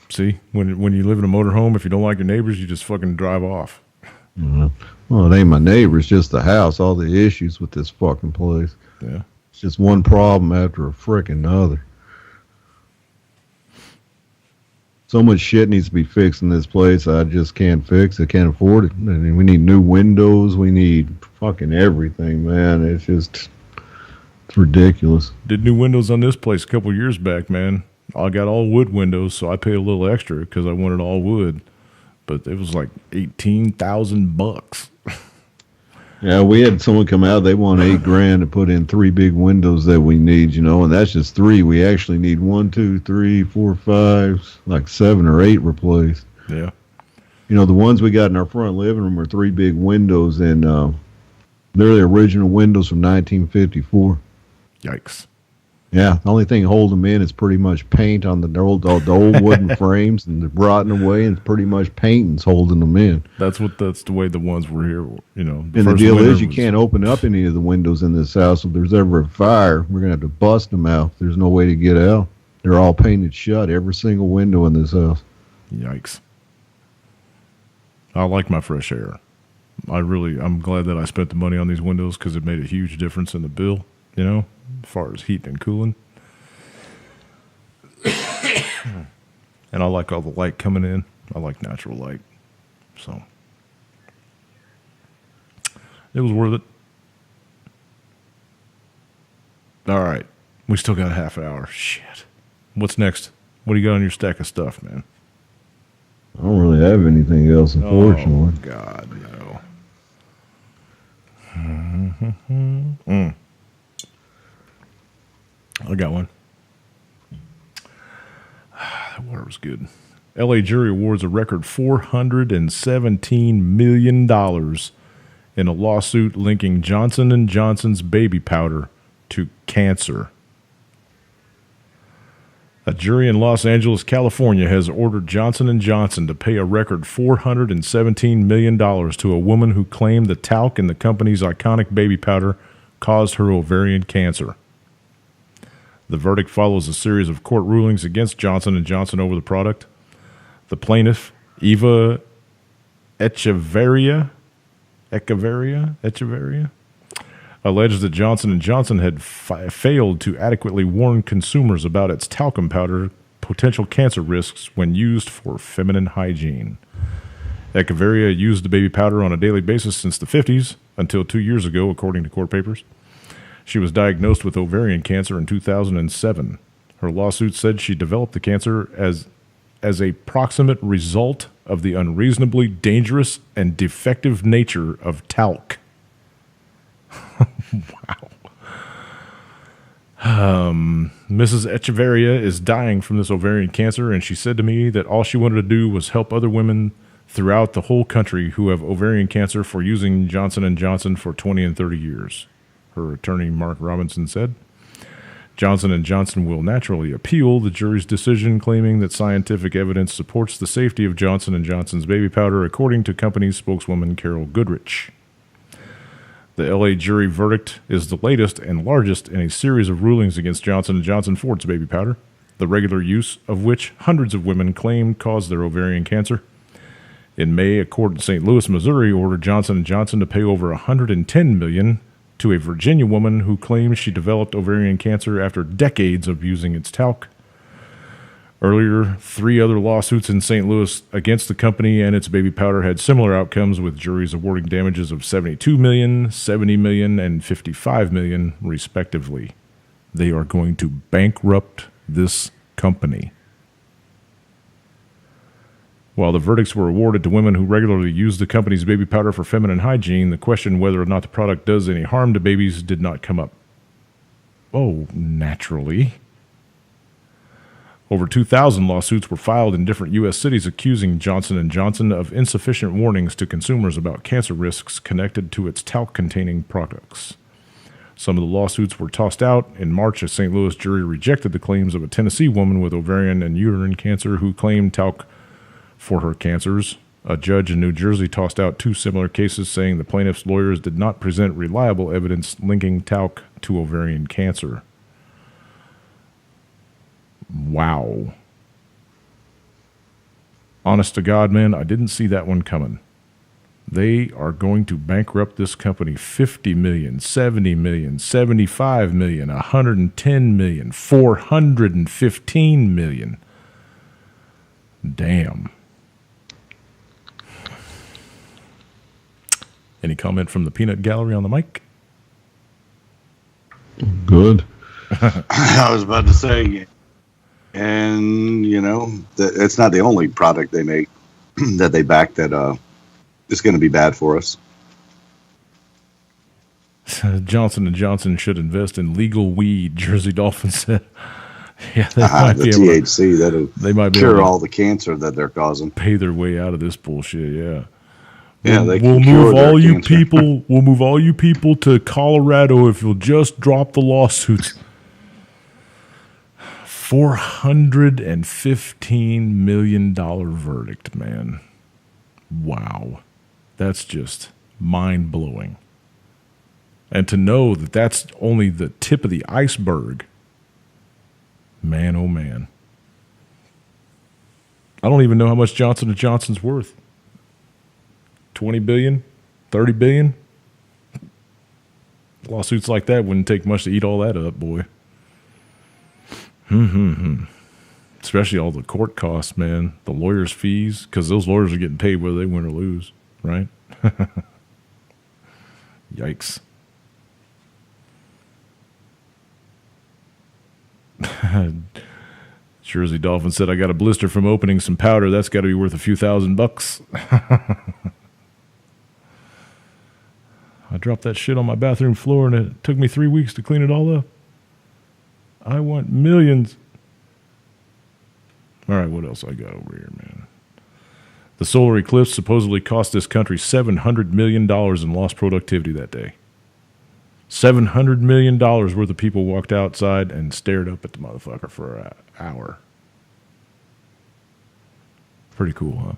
See, when you live in a motorhome, if you don't like your neighbors, you just fucking drive off. Well, it ain't my neighbors, just the house. All the issues with this fucking place. Yeah. It's just one problem after a frickin' other. So much shit needs to be fixed in this place. I just can't fix it. Can't afford it. I mean, we need new windows. We need fucking everything, man. It's ridiculous. Did new windows on this place a couple years back, man. I got all wood windows, so I paid a little extra because I wanted all wood. But it was like $18,000. Yeah, we had someone come out. They want $8,000 to put in 3 big windows that we need, you know, and that's just 3. We actually need 1, 2, 3, 4, 5, like 7 or 8 replaced. Yeah. You know, the ones we got in our front living room are 3 big windows, and they're the original windows from 1954. Yikes. Yeah, the only thing holding them in is pretty much paint on the old wooden frames, and they're rotting away, and pretty much paint's holding them in. That's the way the ones were here, you know. And the first deal winter is, you was- can't open up any of the windows in this house. If there's ever a fire, we're gonna have to bust them out. There's no way to get out. They're all painted shut, every single window in this house. Yikes. I like my fresh air. I'm glad that I spent the money on these windows because it made a huge difference in the bill, you know, as far as heating and cooling. And I like all the light coming in. I like natural light. So it was worth it. All right. We still got a half hour. Shit. What's next? What do you got on your stack of stuff, man? I don't really have anything else, unfortunately. Oh, God, no. I got one. That water was good. L.A. jury awards a record $417 million in a lawsuit linking Johnson & Johnson's baby powder to cancer. A jury in Los Angeles, California, has ordered Johnson & Johnson to pay a record $417 million to a woman who claimed the talc in the company's iconic baby powder caused her ovarian cancer. The verdict follows a series of court rulings against Johnson & Johnson over the product. The plaintiff, Eva Echeverria, alleged that Johnson & Johnson had failed to adequately warn consumers about its talcum powder potential cancer risks when used for feminine hygiene. Echevarria used the baby powder on a daily basis since the 50s until 2 years ago, according to court papers. She was diagnosed with ovarian cancer in 2007. Her lawsuit said she developed the cancer as a proximate result of the unreasonably dangerous and defective nature of talc. Wow. Mrs. Echevarria is dying from this ovarian cancer, and she said to me that all she wanted to do was help other women throughout the whole country who have ovarian cancer for using Johnson & Johnson for 20 and 30 years. Her attorney, Mark Robinson, said. Johnson & Johnson will naturally appeal the jury's decision, claiming that scientific evidence supports the safety of Johnson & Johnson's baby powder, according to company's spokeswoman Carol Goodrich. The L.A. jury verdict is the latest and largest in a series of rulings against Johnson & Johnson for its baby powder, the regular use of which hundreds of women claim caused their ovarian cancer. In May, a court in St. Louis, Missouri, ordered Johnson & Johnson to pay over $110 million to a Virginia woman who claims she developed ovarian cancer after decades of using its talc. Earlier, 3 other lawsuits in St. Louis against the company and its baby powder had similar outcomes, with juries awarding damages of $72 million, $70 million, and $55 million, respectively. They are going to bankrupt this company. While the verdicts were awarded to women who regularly use the company's baby powder for feminine hygiene, the question whether or not the product does any harm to babies did not come up. Oh, naturally. Over 2,000 lawsuits were filed in different U.S. cities accusing Johnson & Johnson of insufficient warnings to consumers about cancer risks connected to its talc-containing products. Some of the lawsuits were tossed out. In March, a St. Louis jury rejected the claims of a Tennessee woman with ovarian and uterine cancer who claimed talc for her cancers. A judge in New Jersey tossed out 2 similar cases, saying the plaintiff's lawyers did not present reliable evidence linking talc to ovarian cancer. Wow. Honest to God, man, I didn't see that one coming. They are going to bankrupt this company. $50 million, $70 million, $75 million, $110 million, $415 million. Damn. Any comment from the peanut gallery on the mic? Good. I was about to say, and you know, it's not the only product they make that they back that is going to be bad for us. Johnson & Johnson should invest in legal weed, Jersey Dolphins said. Yeah, they The THC that'll might be cure all the cancer that they're causing. pay their way out of this bullshit. Yeah. Yeah, they We'll can cure move their all you cancer. people. We'll move all you people to Colorado if you'll just drop the lawsuits. $415 million verdict, man. Wow, that's just mind blowing. And to know that that's only the tip of the iceberg. Man, oh man. I don't even know how much Johnson & Johnson's worth. 20 billion? 30 billion? Lawsuits like that wouldn't take much to eat all that up, boy. Especially all the court costs, man. The lawyers' fees, because those lawyers are getting paid whether they win or lose, right? Yikes. Jersey Dolphin said, I got a blister from opening some powder. That's got to be worth a few $1,000. I dropped that shit on my bathroom floor, and it took me 3 weeks to clean it all up. I want millions. All right, what else I got over here, man? The solar eclipse supposedly cost this country $700 million in lost productivity that day. $700 million worth of people walked outside and stared up at the motherfucker for an hour. Pretty cool, huh?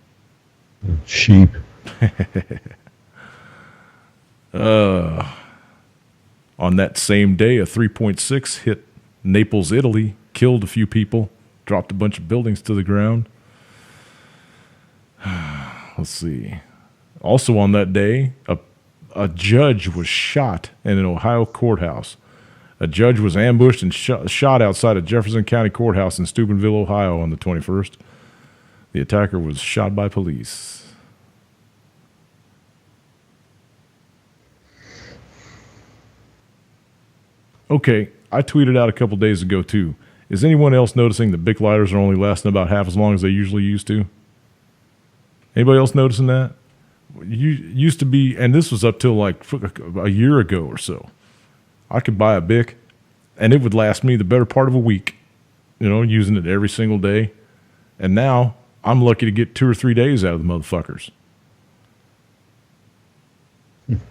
Sheep. On that same day, a 3.6 hit Naples, Italy, killed a few people, dropped a bunch of buildings to the ground. Let's see. Also on that day, a a judge was shot in an Ohio courthouse. A judge was ambushed and shot outside of Jefferson County Courthouse in Steubenville, Ohio on the 21st. The attacker was shot by police. Okay, I tweeted out a couple days ago too. Is anyone else noticing that Bic lighters are only lasting about half as long as they usually used to? Anybody else noticing that? You used to be, and this was up till like a year ago or so. I could buy a Bic, and it would last me the better part of a week, using it every single day. And now I'm lucky to get 2 or 3 days out of the motherfuckers.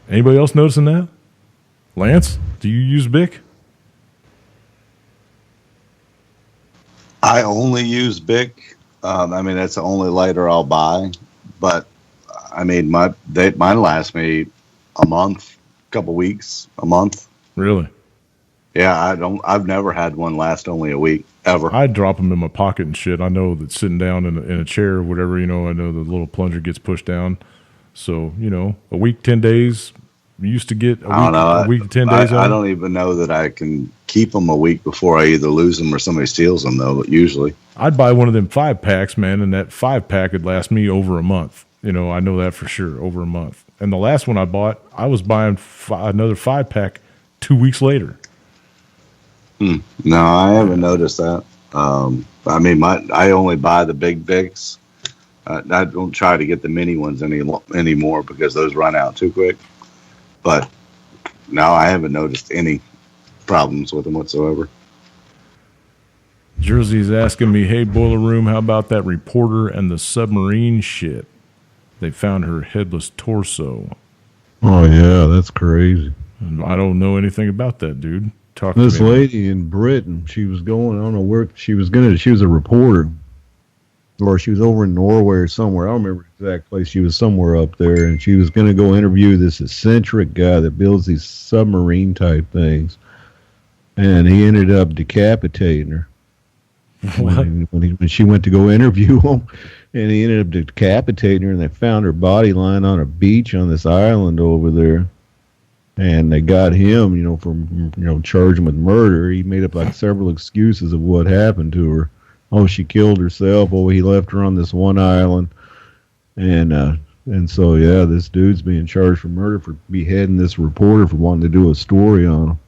Anybody else noticing that? Lance, do you use Bic? I only use Bic. That's the only lighter I'll buy. But mine lasts me a month, couple weeks, a month. Really? Yeah, I've never had one last only a week ever. I drop them in my pocket and shit. I know that sitting down in a chair or whatever, I know the little plunger gets pushed down. So a week, 10 days. You used to get a week to 10 days. I don't even know that I can keep them a week before I either lose them or somebody steals them, though. Usually, I'd buy one of them 5-packs, man, and that 5-pack would last me over a month. I know that for sure, over a month. And the last one I bought, I was buying another 5-pack 2 weeks later. No, I haven't noticed that. I only buy the big Bics. I don't try to get the mini ones anymore because those run out too quick. But no, I haven't noticed any problems with them whatsoever. Jersey's asking me, hey, Boiler Room, how about that reporter and the submarine shit? They found her headless torso. Oh, yeah, that's crazy. I don't know anything about that, dude. This lady in Britain, she was going, I don't know where, she was a reporter. Or she was over in Norway or somewhere. I don't remember the exact place. She was somewhere up there, and she was going to go interview this eccentric guy that builds these submarine type things. And he ended up decapitating her. When she went to go interview him, and he ended up decapitating her, and they found her body lying on a beach on this island over there. And they got him, for charging with murder. He made up like several excuses of what happened to her. Oh, she killed herself. Oh, he left her on this one island. And so, yeah, this dude's being charged for murder for beheading this reporter for wanting to do a story on him.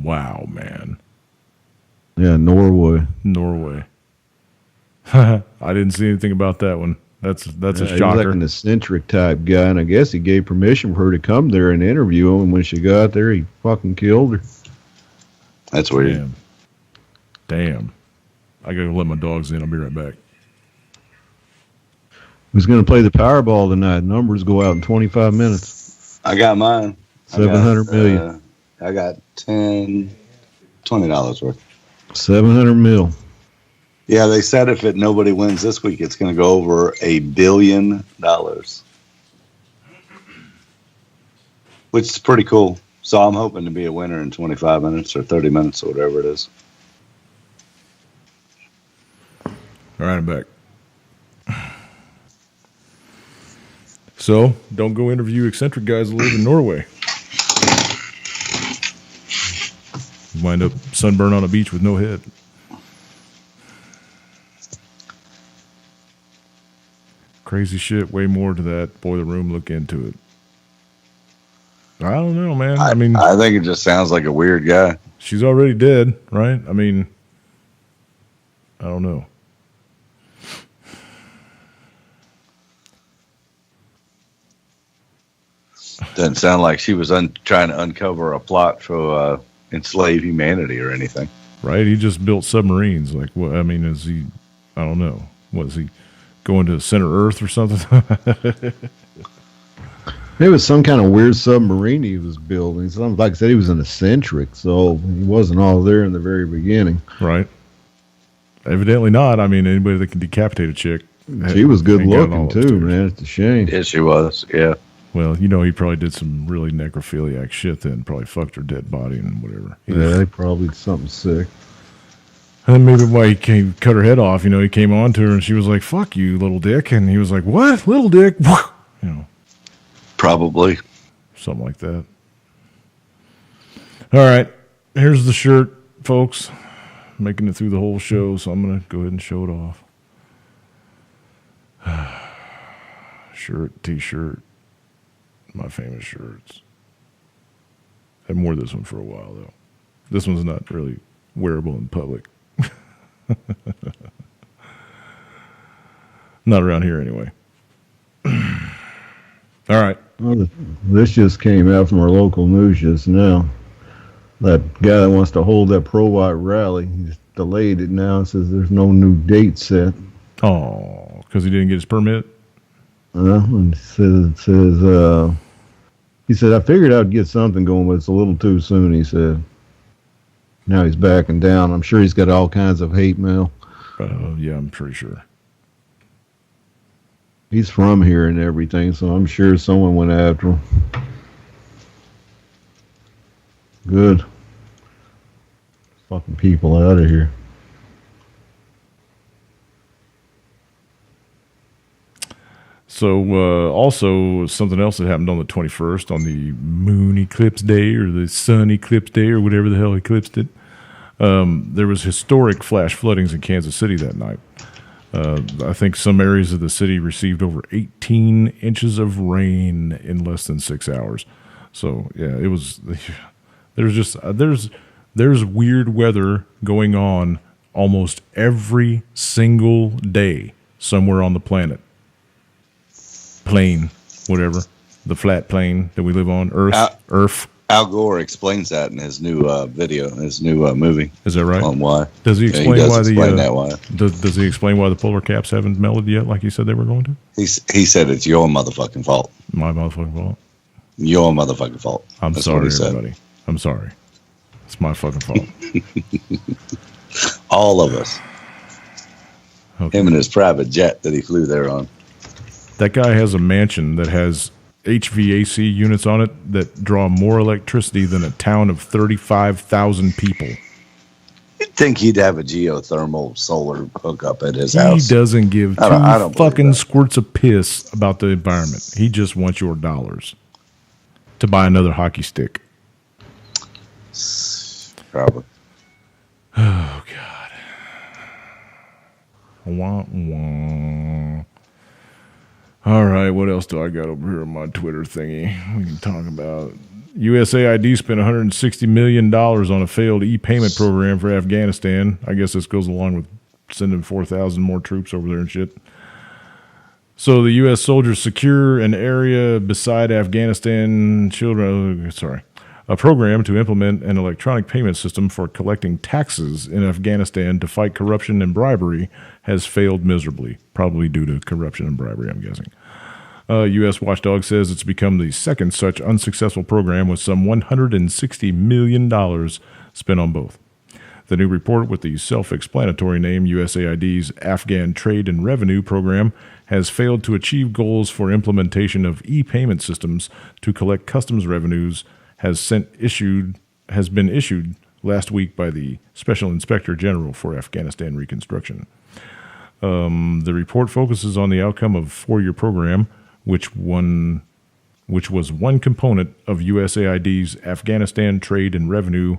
Wow, man. Yeah, Norway. I didn't see anything about that one. That's a shocker. He was like an eccentric type guy, and I guess he gave permission for her to come there and interview him, and when she got there, he fucking killed her. That's weird. Damn. I gotta let my dogs in. I'll be right back. Who's gonna play the Powerball tonight? Numbers go out in 25 minutes. I got mine. 700 million. I got $20 worth. 700 mil. Yeah, they said if nobody wins this week, it's going to go over $1 billion, which is pretty cool. So I'm hoping to be a winner in 25 minutes or 30 minutes or whatever it is. All right, I'm back. So, don't go interview eccentric guys that live in Norway. Wind up sunburn on a beach with no head. Crazy shit. Way more to that. Boiler Room. Look into it. I don't know, man. I think it just sounds like a weird guy. She's already dead, right? I don't know. Doesn't sound like she was trying to uncover a plot for enslave humanity or anything. Right? He just built submarines. Like, what? Is he? I don't know. What is he going to center Earth or something? It was some kind of weird submarine he was building. Like I said, he was an eccentric, so he wasn't all there in the very beginning. Right. Evidently not. Anybody that can decapitate a chick. She was good looking too, man. It's a shame. Yeah, she was. Yeah. Well, he probably did some really necrophiliac shit then. Probably fucked her dead body and whatever. Yeah, they probably did something sick. And maybe why he cut her head off. He came on to her and she was like, "Fuck you, little dick." And he was like, "What? Little dick?" Probably. something like that. All right, here's the shirt, folks. Making it through the whole show, so I'm going to go ahead and show it off. Shirt, t-shirt, my famous shirts. I haven't worn this one for a while, though. This one's not really wearable in public. Not around here, anyway. All right. Well, this just came out from our local news just now. That guy that wants to hold that pro-white rally, he's delayed it now and says there's no new date set. Oh, because he didn't get his permit? And he said, I figured I'd get something going, but it's a little too soon, he said. Now he's backing down. I'm sure he's got all kinds of hate mail. Yeah, I'm pretty sure. He's from here and everything, so I'm sure someone went after him. Good. Fucking people out of here. So, also, something else that happened on the 21st, on the moon eclipse day, or the sun eclipse day, or whatever the hell eclipsed it, there was historic flash floodings in Kansas City that night. I think some areas of the city received over 18 inches of rain in less than 6 hours. So, yeah, it was... There's weird weather going on almost every single day somewhere on the planet. Plane, whatever, the flat plane that we live on, Earth. Al Gore explains that in his new video, his new movie. Is that right? On why? Does he explain why why? Does he explain why the polar caps haven't melted yet, like he said they were going to? He said it's your motherfucking fault. My motherfucking fault. Your motherfucking fault. I'm That's sorry, what he everybody. I'm sorry. It's my fucking fault. All of us. Okay. Him and his private jet that he flew there on. That guy has a mansion that has HVAC units on it that draw more electricity than a town of 35,000 people. You'd think he'd have a geothermal solar hookup at his house. He doesn't give I don't fucking squirts of piss about the environment. He just wants your dollars to buy another hockey stick. Probably. Oh, God. Wah, wah. All right, what else do I got over here on my Twitter thingy? We can talk about USAID spent $160 million on a failed e-payment program for Afghanistan. I guess this goes along with sending 4,000 more troops over there and shit. So the U.S. soldiers secure an area beside Afghanistan a program to implement an electronic payment system for collecting taxes in Afghanistan to fight corruption and bribery has failed miserably, probably due to corruption and bribery, I'm guessing. U.S. Watchdog says it's become the second such unsuccessful program with some $160 million spent on both. The new report with the self-explanatory name USAID's Afghan Trade and Revenue Program has failed to achieve goals for implementation of e-payment systems to collect customs revenues has been issued last week by the Special Inspector General for Afghanistan Reconstruction. The report focuses on the outcome of a 4-year program, which was one component of USAID's Afghanistan Trade and Revenue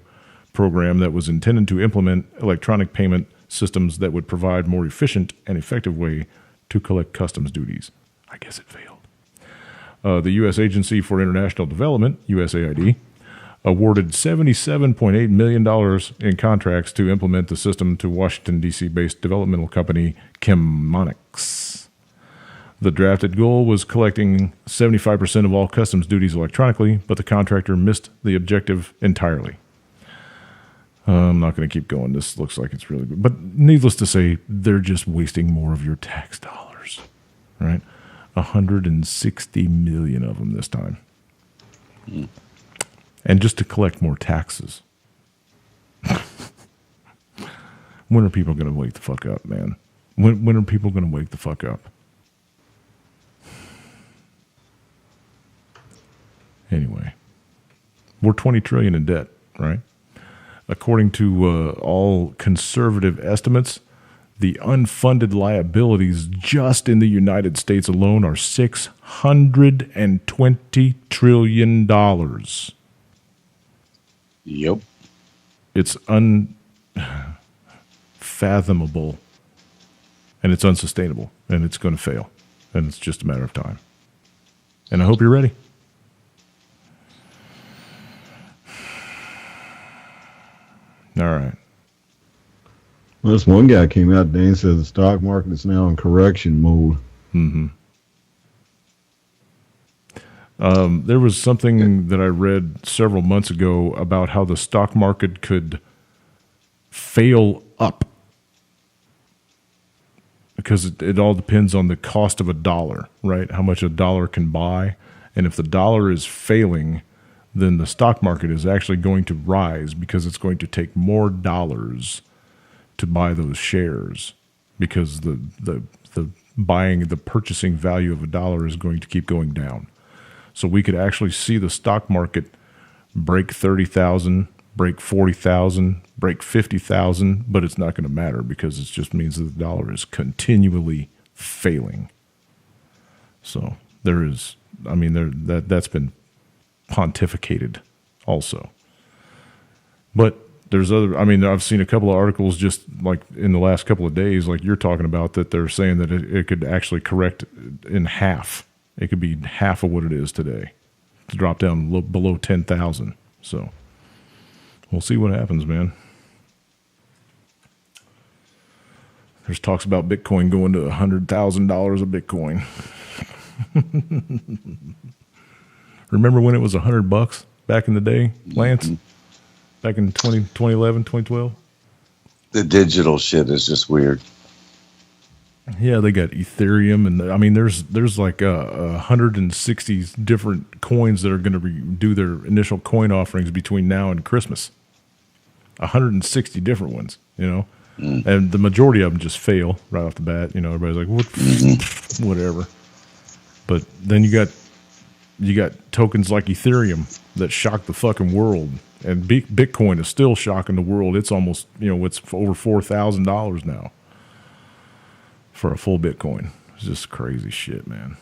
Program that was intended to implement electronic payment systems that would provide more efficient and effective way to collect customs duties. I guess it failed. The U.S. Agency for International Development, USAID, awarded $77.8 million in contracts to implement the system to Washington, D.C.-based developmental company Chemonics. The drafted goal was collecting 75% of all customs duties electronically, but the contractor missed the objective entirely. I'm not going to keep going. This looks like it's really good. But needless to say, they're just wasting more of your tax dollars, right? 160 million of them this time. And just to collect more taxes. When are people going to wake the fuck up, man? When are people going to wake the fuck up? Anyway, we're $20 trillion in debt, right? According to all conservative estimates, The unfunded liabilities just in the United States alone are $620 trillion. Yep. It's unfathomable, and it's unsustainable, and it's going to fail, and it's just a matter of time. And I hope you're ready. All right. Well, this one guy came out today and said the stock market is now in correction mode. Mm-hmm. There was something that I read several months ago about how the stock market could fail up because it all depends on the cost of a dollar, right? How much a dollar can buy. And if the dollar is failing, then the stock market is actually going to rise because it's going to take more dollars to buy those shares because the purchasing value of a dollar is going to keep going down. So we could actually see the stock market break 30,000, break 40,000, break 50,000, but it's not going to matter because it just means that the dollar is continually failing. So that's been pontificated also. But there's I've seen a couple of articles just like in the last couple of days, like you're talking about, that they're saying that it could actually correct in half. It could be half of what it is today to drop down below 10,000. So we'll see what happens, man. There's talks about Bitcoin going to $100,000 a Bitcoin. Remember when it was $100 back in the day, Lance? Back in 2011, 2012? The digital shit is just weird. Yeah, they got Ethereum, and there's like 160 different coins that are going to do their initial coin offerings between now and Christmas. 160 different ones, and the majority of them just fail right off the bat. Everybody's like, whatever. But then you got tokens like Ethereum that shock the fucking world, and Bitcoin is still shocking the world. It's almost it's over $4,000 now for a full Bitcoin. It's just crazy shit, man.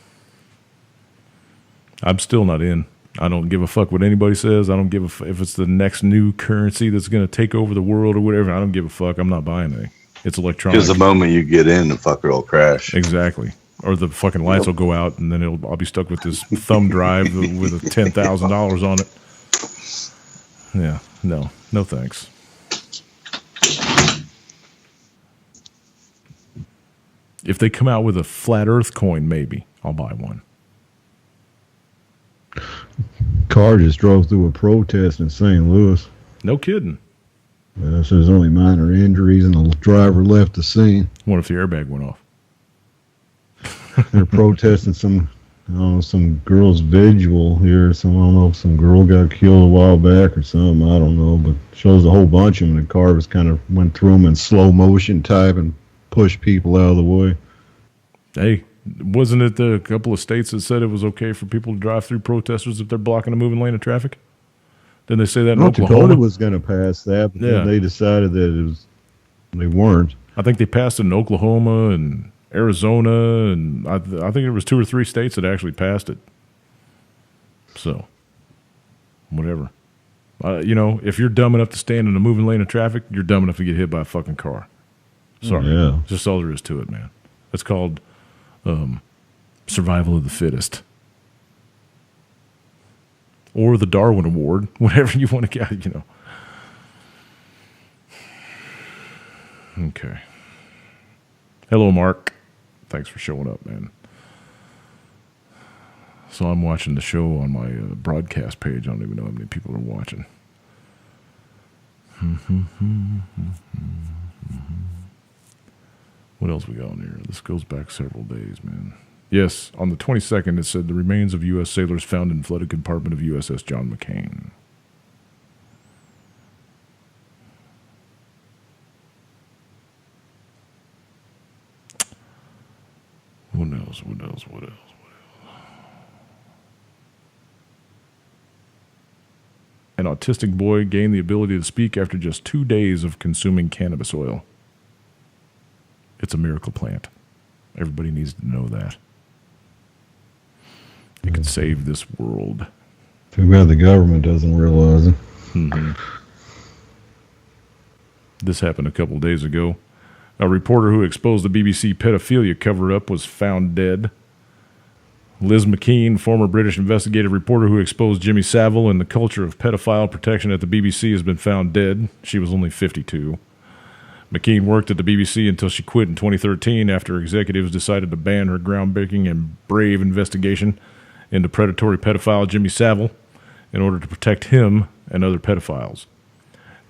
I'm still not in. I don't give a fuck what anybody says. I don't give a fuck if it's the next new currency that's going to take over the world or whatever. I don't give a fuck. I'm not buying it. It's electronic. Because the moment you get in, the fucker will crash. Exactly. Or the fucking lights will go out, and then I'll be stuck with this thumb drive with $10,000 on it. Yeah, no thanks. If they come out with a flat Earth coin, maybe I'll buy one. Car just drove through a protest in St. Louis. No kidding. So there's only minor injuries, and the driver left the scene. What if the airbag went off? They're protesting some girl's vigil here. I don't know if some girl got killed a while back or something. I don't know, but shows a whole bunch of them. The car was kind of went through them in slow motion type and pushed people out of the way. Hey, wasn't it a couple of states that said it was okay for people to drive through protesters if they're blocking a moving lane of traffic? Didn't they say that in North Oklahoma? Dakota was going to pass that, but then they decided that they weren't. I think they passed it in Oklahoma and Arizona, and I think it was 2 or 3 states that actually passed it. So, whatever. If you're dumb enough to stand in a moving lane of traffic, you're dumb enough to get hit by a fucking car. Sorry. Yeah. Just all there is to it, man. It's called survival of the fittest. Or the Darwin Award, whatever you want to get, Okay. Hello, Mark. Thanks for showing up, man. So I'm watching the show on my broadcast page. I don't even know how many people are watching. What else we got on here? This goes back several days, man. Yes, on the 22nd, it said the remains of U.S. sailors found in flooded compartment of USS John McCain. What else? An autistic boy gained the ability to speak after just 2 days of consuming cannabis oil. It's a miracle plant. Everybody needs to know that. It can save this world. Too bad the government doesn't realize it. Mm-hmm. This happened a couple days ago. A reporter who exposed the BBC pedophilia cover-up was found dead. Liz McKean, former British investigative reporter who exposed Jimmy Savile and the culture of pedophile protection at the BBC, has been found dead. She was only 52. McKean worked at the BBC until she quit in 2013 after executives decided to ban her groundbreaking and brave investigation into predatory pedophile Jimmy Savile in order to protect him and other pedophiles.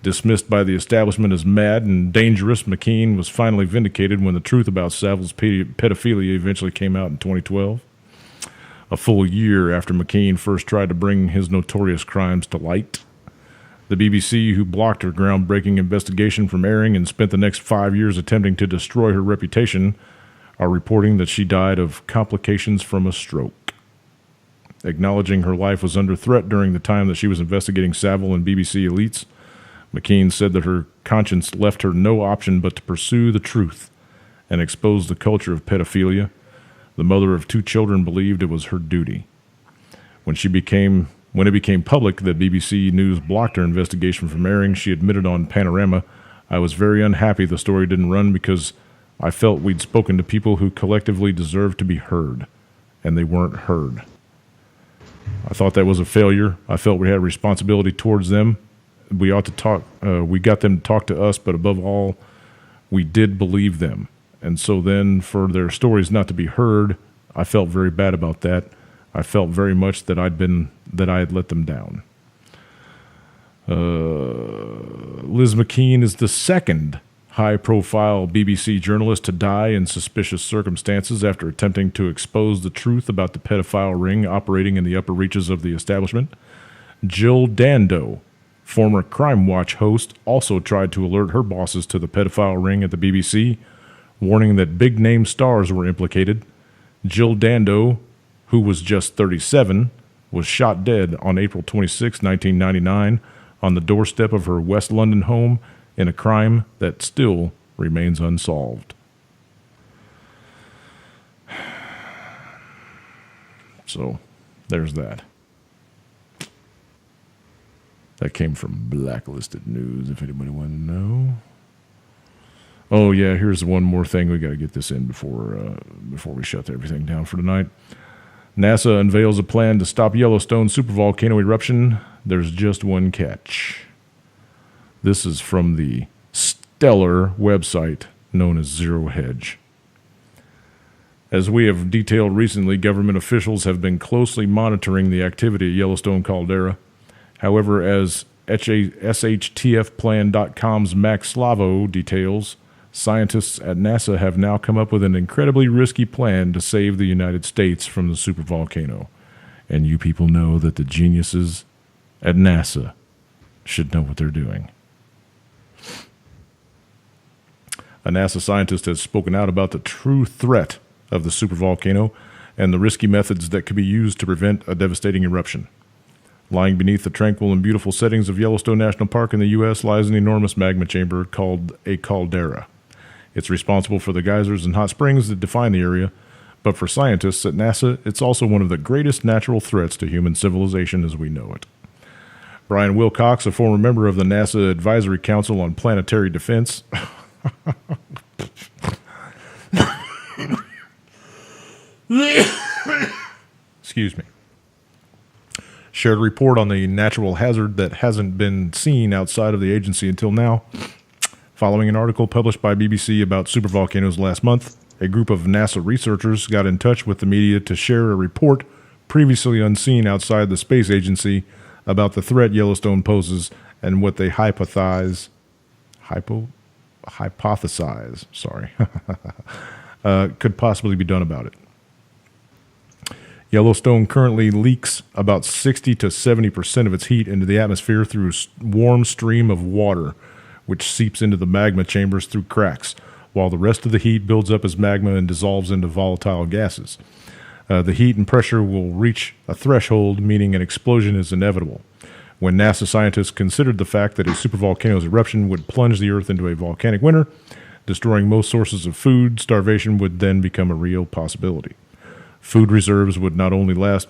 Dismissed by the establishment as mad and dangerous, McKean was finally vindicated when the truth about Savile's pedophilia eventually came out in 2012. A full year after McKean first tried to bring his notorious crimes to light. The BBC, who blocked her groundbreaking investigation from airing and spent the next 5 years attempting to destroy her reputation, are reporting that she died of complications from a stroke. Acknowledging her life was under threat during the time that she was investigating Savile and BBC elites, McKean said that her conscience left her no option but to pursue the truth and expose the culture of pedophilia. The mother of 2 children believed it was her duty. When it became public that BBC News blocked her investigation from airing, she admitted on Panorama, "I was very unhappy the story didn't run because I felt we'd spoken to people who collectively deserved to be heard, and they weren't heard. I thought that was a failure. I felt we had a responsibility towards them. We ought to talk. We got them to talk to us, but above all, we did believe them. And so then for their stories not to be heard, I felt very bad about that. I felt very much that I had let them down." Liz McKean is the second high-profile BBC journalist to die in suspicious circumstances after attempting to expose the truth about the pedophile ring operating in the upper reaches of the establishment. Jill Dando, former Crime Watch host, also tried to alert her bosses to the pedophile ring at the BBC, warning that big-name stars were implicated. Jill Dando, who was just 37, was shot dead on April 26, 1999, on the doorstep of her West London home in a crime that still remains unsolved. So, there's that. That came from Blacklisted News, if anybody wanted to know. Oh, yeah, here's one more thing. We got to get this in before we shut everything down for tonight. NASA unveils a plan to stop Yellowstone supervolcano eruption. There's just one catch. This is from the stellar website known as Zero Hedge. As we have detailed recently, government officials have been closely monitoring the activity at Yellowstone caldera. However, as SHTFplan.com's Max Slavo details, scientists at NASA have now come up with an incredibly risky plan to save the United States from the supervolcano. And you people know that the geniuses at NASA should know what they're doing. A NASA scientist has spoken out about the true threat of the supervolcano and the risky methods that could be used to prevent a devastating eruption. Lying beneath the tranquil and beautiful settings of Yellowstone National Park in the U.S. lies an enormous magma chamber called a caldera. It's responsible for the geysers and hot springs that define the area, but for scientists at NASA, it's also one of the greatest natural threats to human civilization as we know it. Brian Wilcox, a former member of the NASA Advisory Council on Planetary Defense, excuse me, shared a report on the natural hazard that hasn't been seen outside of the agency until now. Following an article published by BBC about supervolcanoes last month, a group of NASA researchers got in touch with the media to share a report previously unseen outside the space agency about the threat Yellowstone poses and what they hypothesize could possibly be done about it. Yellowstone currently leaks about 60 to 70% of its heat into the atmosphere through a warm stream of water, which seeps into the magma chambers through cracks, while the rest of the heat builds up as magma and dissolves into volatile gases. The heat and pressure will reach a threshold, meaning an explosion is inevitable. When NASA scientists considered the fact that a supervolcano's eruption would plunge the Earth into a volcanic winter, destroying most sources of food. Starvation would then become a real possibility. Food reserves would only last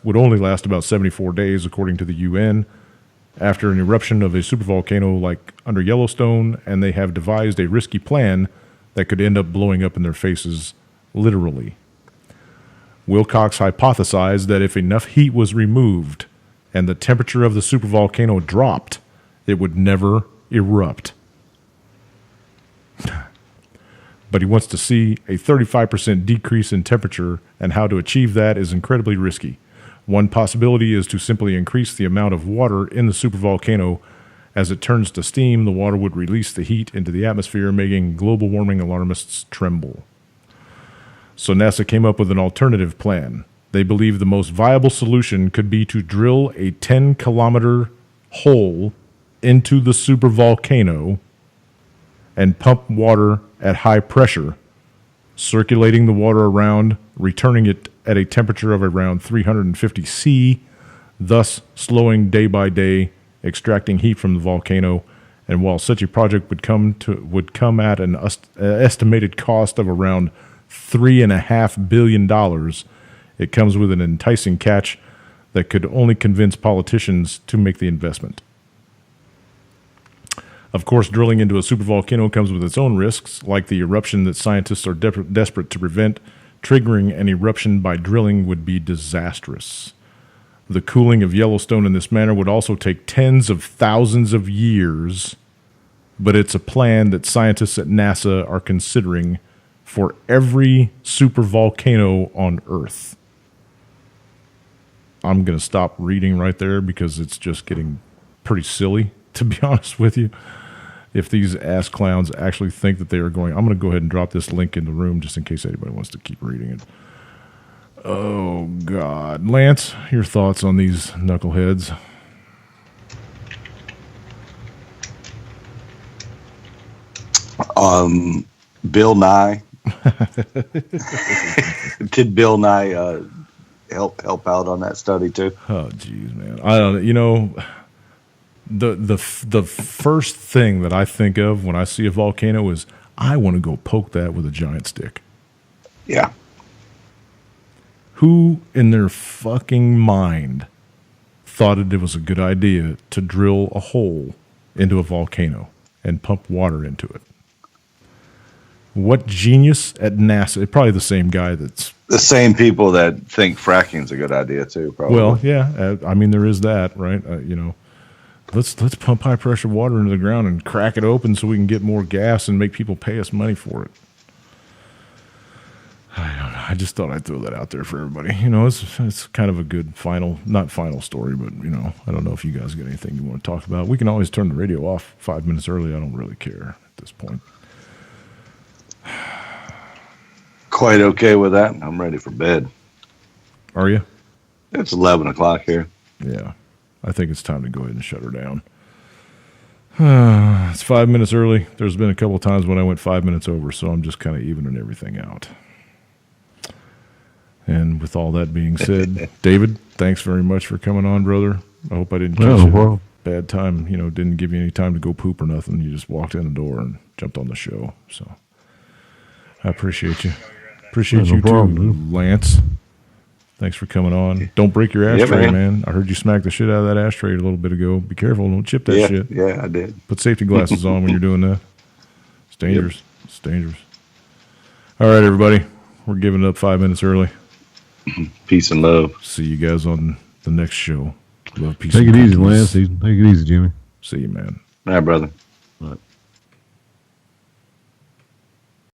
about 74 days, according to the UN, after an eruption of a supervolcano like under Yellowstone, and they have devised a risky plan that could end up blowing up in their faces, literally. Wilcox hypothesized that if enough heat was removed and the temperature of the supervolcano dropped, it would never erupt. But he wants to see a 35% decrease in temperature, and how to achieve that is incredibly risky. One possibility is to simply increase the amount of water in the supervolcano. As it turns to steam, the water would release the heat into the atmosphere, making global warming alarmists tremble. So NASA came up with an alternative plan. They believe the most viable solution could be to drill a 10-kilometer hole into the supervolcano and pump water at high pressure, circulating the water around, returning it at a temperature of around 350 C, thus slowing day by day, extracting heat from the volcano. And while such a project would come at an estimated cost of around $3.5 billion, it comes with an enticing catch that could only convince politicians to make the investment. Of course, drilling into a supervolcano comes with its own risks, like the eruption that scientists are desperate to prevent. Triggering an eruption by drilling would be disastrous. The cooling of Yellowstone in this manner would also take tens of thousands of years, but it's a plan that scientists at NASA are considering for every supervolcano on Earth. I'm going to stop reading right there because it's just getting pretty silly, to be honest with you. If these ass clowns actually think that they are going, I'm going to go ahead and drop this link in the room just in case anybody wants to keep reading it. Oh, God. Lance, your thoughts on these knuckleheads? Bill Nye. Did Bill Nye help out on that study too? Oh, geez, man. I don't. You know, the first thing that I think of when I see a volcano is I want to go poke that with a giant stick. Yeah. Who in their fucking mind thought it was a good idea to drill a hole into a volcano and pump water into it? What genius at NASA? Probably the same guy that's... The same people that think fracking's a good idea too, probably. Well, yeah. I mean, there is that, right? You know, let's pump high-pressure water into the ground and crack it open so we can get more gas and make people pay us money for it. I don't know. I just thought I'd throw that out there for everybody. You know, it's kind of a good not final story, but, you know, I don't know if you guys got anything you want to talk about. We can always turn the radio off 5 minutes early. I don't really care at this point. Quite okay with that. I'm ready for bed. Are you? It's 11 o'clock here. Yeah. I think it's time to go ahead and shut her down. It's 5 minutes early. There's been a couple of times when I went 5 minutes over, so I'm just kind of evening everything out. And with all that being said, David, thanks very much for coming on, brother. I hope I didn't catch you at a bad time. You know, didn't give you any time to go poop or nothing. You just walked in the door and jumped on the show. So I appreciate you. Appreciate you too, Lance. Thanks for coming on. Don't break your ashtray, man. I heard you smack the shit out of that ashtray a little bit ago. Be careful. Don't chip that shit. Yeah, I did. Put safety glasses on when you're doing that. It's dangerous. Yep. It's dangerous. All right, everybody. We're giving it up 5 minutes early. Peace and love. See you guys on the next show. Love, peace, Take and it easy, cookies. Lance. Take it easy, Jimmy. See you, man. All right, brother. All right.